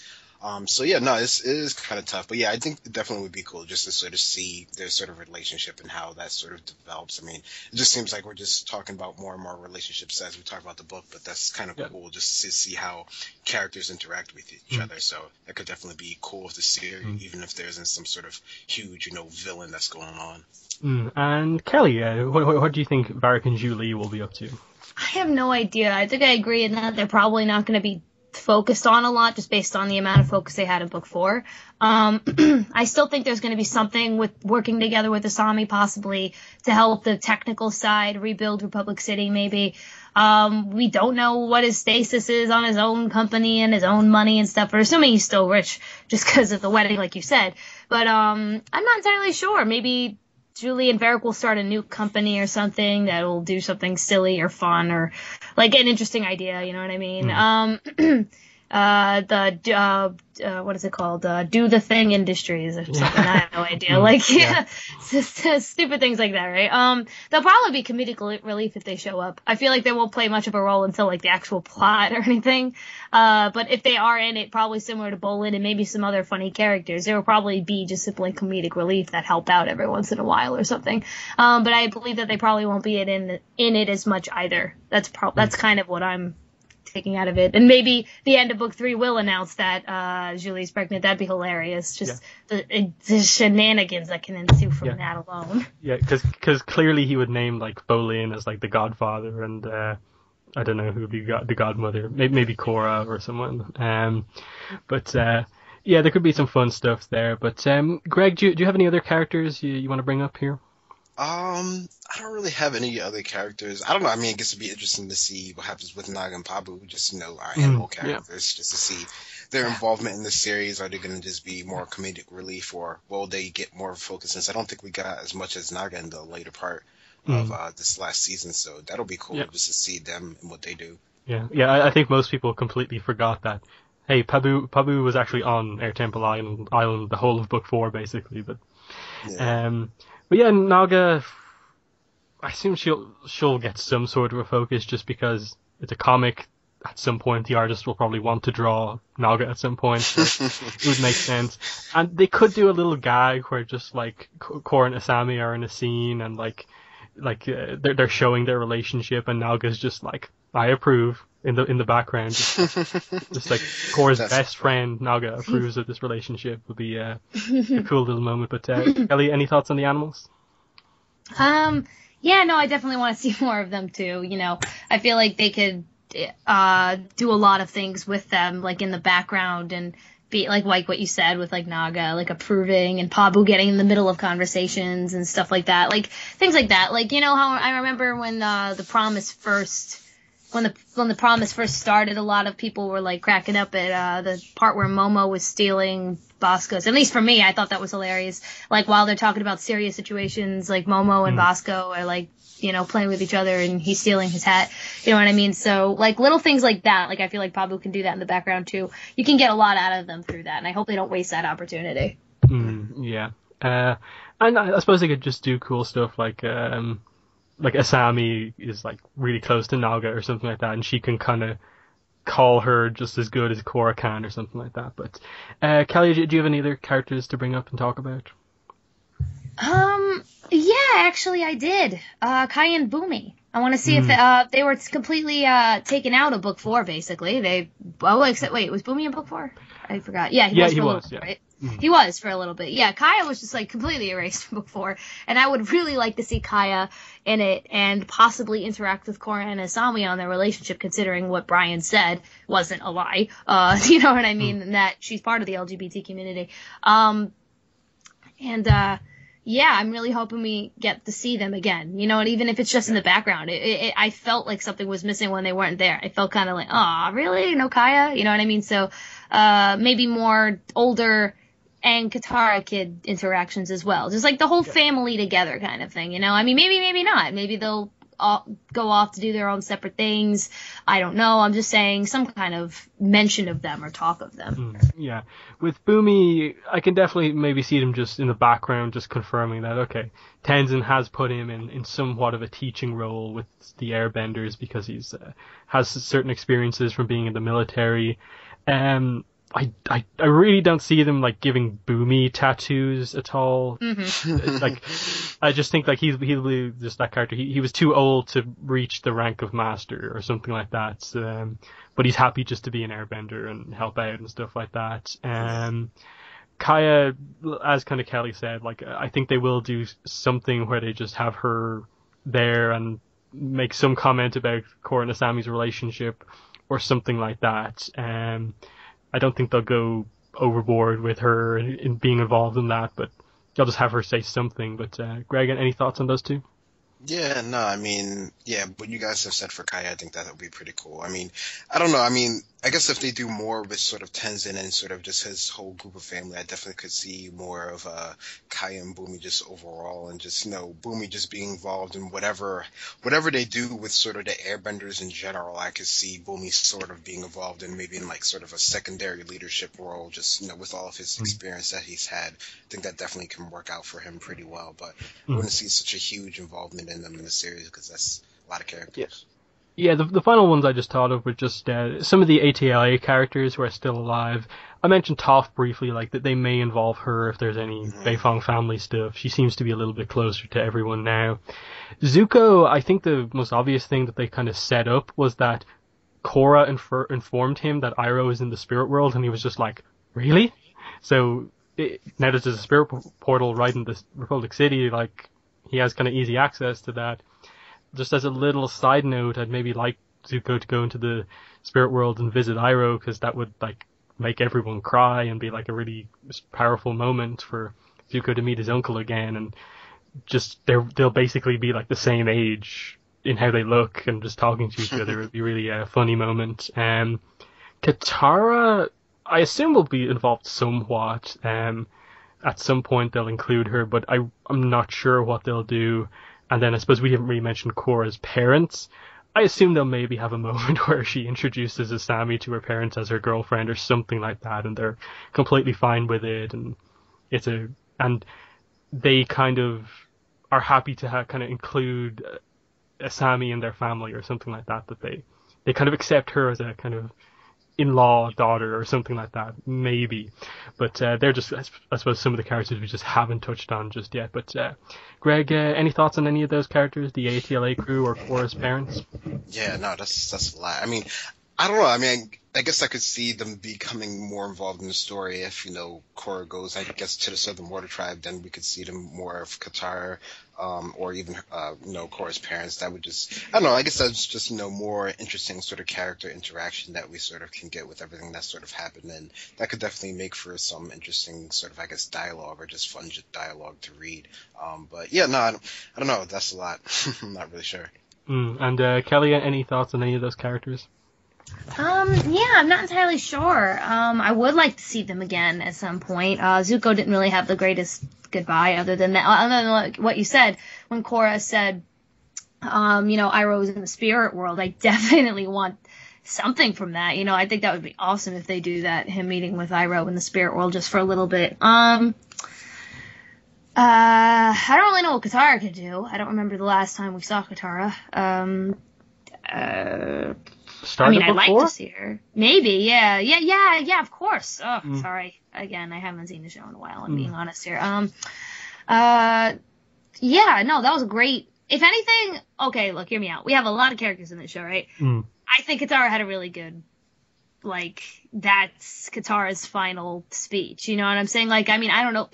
So yeah, no, it is kind of tough, but yeah, I think it definitely would be cool just to sort of see their sort of relationship and how that sort of develops. I mean, it just seems like we're just talking about more and more relationships as we talk about the book, but that's kind of cool just to see how characters interact with each other. So that could definitely be cool to see, even if there isn't some sort of huge, villain that's going on. And Kelly, what do you think Varrick and Zhu Li will be up to? I have no idea. I think I agree in that they're probably not going to be focused on a lot, just based on the amount of focus they had in book 4. I still think there's going to be something with working together with Asami, possibly to help the technical side rebuild Republic City, maybe. We don't know what his status is on his own company and his own money and stuff. We're assuming he's still rich just because of the wedding, like you said. But I'm not entirely sure. Maybe Julie and Varrick will start a new company or something that will do something silly or fun or like an interesting idea. You know what I mean? What is it called? Do the Thing Industries or something. I have no idea. Like, stupid things like that, right? They'll probably be comedic relief if they show up. I feel like they won't play much of a role until like the actual plot or anything. But if they are in it, probably similar to Bolin and maybe some other funny characters, there will probably be just simply comedic relief that help out every once in a while or something. But I believe that they probably won't be in it as much either. That's kind of what I'm taking out of it. And maybe the end of book 3 will announce that Julie's pregnant. That'd be hilarious. Just the shenanigans that can ensue from that alone. Yeah, because clearly he would name like Bolin as like the godfather, and I don't know who would be the godmother. Maybe Korra or someone. Yeah, there could be some fun stuff there. But Greg, do you have any other characters you want to bring up here? I don't really have any other characters. I don't know. I mean, I guess it'd be interesting to see what happens with Naga and Pabu, just, our animal Yeah. characters, just to see their involvement in the series. Are they going to just be more comedic relief, or will they get more focus? Since I don't think we got as much as Naga in the later part of this last season, so that'll be cool just to see them and what they do. Yeah. I think most people completely forgot that. Hey, Pabu was actually on Air Temple Island the whole of Book 4, basically. But Naga, I assume she'll get some sort of a focus just because it's a comic. At some point, the artist will probably want to draw Naga at some point. So it would make sense. And they could do a little gag where just like Korra and Asami are in a scene and they're showing their relationship, and Naga's just like, I approve in the background. Just like Korra's best friend Naga approves of this relationship would be a cool little moment. But Ellie, any thoughts on the animals? Yeah, no, I definitely want to see more of them too. I feel like they could do a lot of things with them, like in the background, and be like what you said with like Naga, like approving, and Pabu getting in the middle of conversations and stuff like that, like things like that. Like, how I remember when the Promise first. When the Promise first started, a lot of people were like cracking up at the part where Momo was stealing Bosco's. At least for me, I thought that was hilarious. Like, while they're talking about serious situations, like Momo and Bosco are like, playing with each other, and he's stealing his hat. You know what I mean? So, like, little things like that. Like, I feel like Pabu can do that in the background too. You can get a lot out of them through that, and I hope they don't waste that opportunity. Yeah. And I suppose they could just do cool stuff like Asami is like really close to Naga or something like that, and she can kind of call her just as good as Korra can or something like that. But Kelly, do you have any other characters to bring up and talk about? Yeah, actually I did. Kai and Boomy. I want to see if they were completely taken out of Book 4, basically. Was Boomy in Book 4? I forgot. Yeah, he was for a little bit, right? He was for a little bit. Yeah, Kaya was just like completely erased from Book 4, and I would really like to see Kaya in it and possibly interact with Korra and Asami on their relationship, considering what Brian said wasn't a lie. You know what I mean? And that she's part of the LGBT community. Yeah, I'm really hoping we get to see them again. And even if it's just in the background, I felt like something was missing when they weren't there. I felt kind of like, oh, really? No Kaya? You know what I mean? So, maybe more older and Katara kid interactions as well. Just like the whole family together kind of thing, I mean, maybe not. Maybe they'll all go off to do their own separate things. I don't know. I'm just saying some kind of mention of them or talk of them. Yeah. With Boomy, I can definitely maybe see them just in the background, just confirming that, okay, Tenzin has put him in somewhat of a teaching role with the Airbenders because he's has certain experiences from being in the military. I really don't see them like giving Boomy tattoos at all. Like, I just think like he'll be just that character. He was too old to reach the rank of master or something like that. But he's happy just to be an airbender and help out and stuff like that. Kaya, as kind of Kelly said, like I think they will do something where they just have her there and make some comment about Korra and Asami's relationship or something like that. I don't think they'll go overboard with her in being involved in that, but they'll just have her say something. But Greg, any thoughts on those two? Yeah, no, I mean, yeah, what you guys have said for Kaya, I think that would be pretty cool. I mean, I don't know. I mean, I guess if they do more with sort of Tenzin and sort of just his whole group of family, I definitely could see more of Kaya and Boomy just overall, and just, Boomy just being involved in whatever they do with sort of the airbenders in general. I could see Boomy sort of being involved in maybe in like sort of a secondary leadership role, just, with all of his experience that he's had. I think that definitely can work out for him pretty well, but I wouldn't see such a huge involvement in them in the series because that's a lot of characters. Yeah, the final ones I just thought of were just some of the ATLA characters who are still alive. I mentioned Toph briefly, like that they may involve her if there's any Bei Fong Family stuff. She seems to be a little bit closer to everyone now. Zuko, I think the most obvious thing that they kind of set up was that Korra informed him that Iroh is in the spirit world, and he was just like, really? So now that there's a spirit portal right in the Republic City, like he has kind of easy access to that. Just as a little side note, I'd maybe like Zuko to go into the spirit world and visit Iroh, because that would like make everyone cry and be like a really powerful moment for Zuko to meet his uncle again, and just they'll basically be like the same age in how they look and just talking to each other. It would be really a funny moment. Katara, I assume, will be involved somewhat. At some point they'll include her, but I'm not sure what they'll do. And then I suppose we haven't really mentioned Korra's parents. I assume they'll maybe have a moment where she introduces Asami to her parents as her girlfriend or something like that, and they're completely fine with it, and and they kind of are happy to kind of include Asami in their family or something like that. That they kind of accept her as a kind of in-law daughter or something like that, maybe. But they're just, I suppose, some of the characters we just haven't touched on just yet. But Greg, any thoughts on any of those characters, the ATLA crew or Korra's parents? Yeah, no, that's a lot. I mean, I don't know. I mean, I guess I could see them becoming more involved in the story if, Korra goes, I guess, to the Southern Water Tribe. Then we could see them more of Katara, or even, Korra's parents. That would just, I don't know. I guess that's just, more interesting sort of character interaction that we sort of can get with everything that's sort of happened. And that could definitely make for some interesting sort of, I guess, dialogue or just fun dialogue to read. But yeah, no, I don't know. That's a lot. I'm not really sure. And Kelly, any thoughts on any of those characters? Yeah, I'm not entirely sure. I would like to see them again at some point. Zuko didn't really have the greatest goodbye other than what you said when Korra said, Iroh was in the spirit world. I definitely want something from that. I think that would be awesome if they do that, him meeting with Iroh in the spirit world just for a little bit. I don't really know what Katara could do. I don't remember the last time we saw Katara. I'd like to see her. Maybe, yeah, of course. Oh, sorry. Again, I haven't seen the show in a while, I'm being honest here. That was great. If anything, okay, look, hear me out. We have a lot of characters in this show, right? I think Katara had a really good, that's Katara's final speech. You know what I'm saying? I don't know.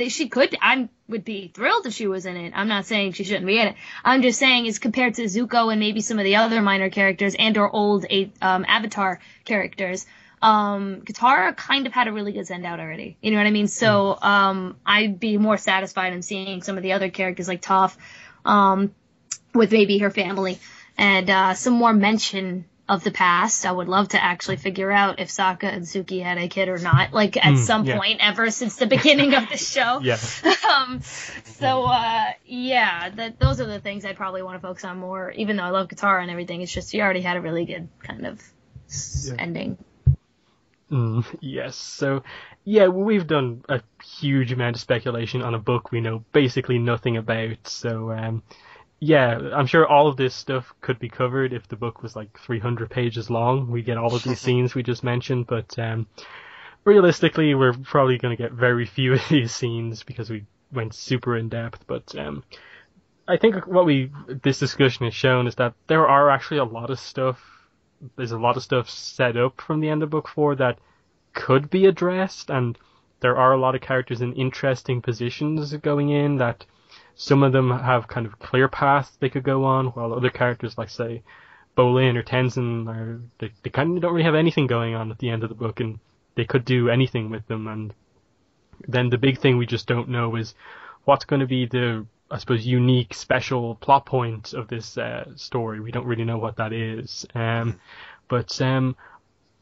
I would be thrilled if she was in it. I'm not saying she shouldn't be in it. I'm just saying, as compared to Zuko and maybe some of the other minor characters and or old Avatar characters, Katara kind of had a really good send out already. You know what I mean? So, I'd be more satisfied in seeing some of the other characters like Toph, with maybe her family and, some more mention of the past. I would love to actually figure out if Sokka and Suki had a kid or not, at some point ever since the beginning of the show. Yeah. Those are the things I'd probably want to focus on more, even though I love Katara and everything. It's just, she already had a really good kind of ending. Yes. So, we've done a huge amount of speculation on a book we know basically nothing about. So, I'm sure all of this stuff could be covered if the book was 300 pages long. We get all of these scenes we just mentioned, but realistically, we're probably going to get very few of these scenes because we went super in depth. But I think this discussion has shown is that there are actually a lot of stuff. There's a lot of stuff set up from the end of book 4 that could be addressed, and there are a lot of characters in interesting positions going in that. Some of them have kind of clear paths they could go on, while other characters like, say, Bolin or Tenzin, they kind of don't really have anything going on at the end of the book, and they could do anything with them. And then the big thing we just don't know is what's going to be the, I suppose, unique, special plot point of this story. We don't really know what that is. But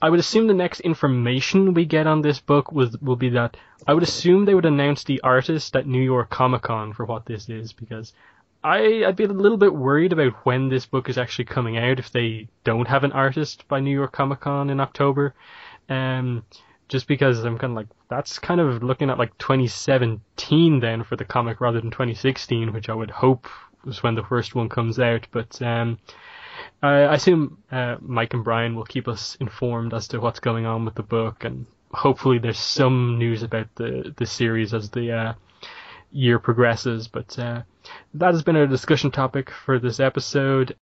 I would assume the next information we get on this book will be that I would assume they would announce the artist at New York Comic Con for what this is, because I'd be a little bit worried about when this book is actually coming out if they don't have an artist by New York Comic Con in October. Just because I'm kind of that's kind of looking at 2017 then for the comic rather than 2016, which I would hope was when the first one comes out. But I assume Mike and Brian will keep us informed as to what's going on with the book, and hopefully there's some news about the series as the year progresses. But that has been our discussion topic for this episode.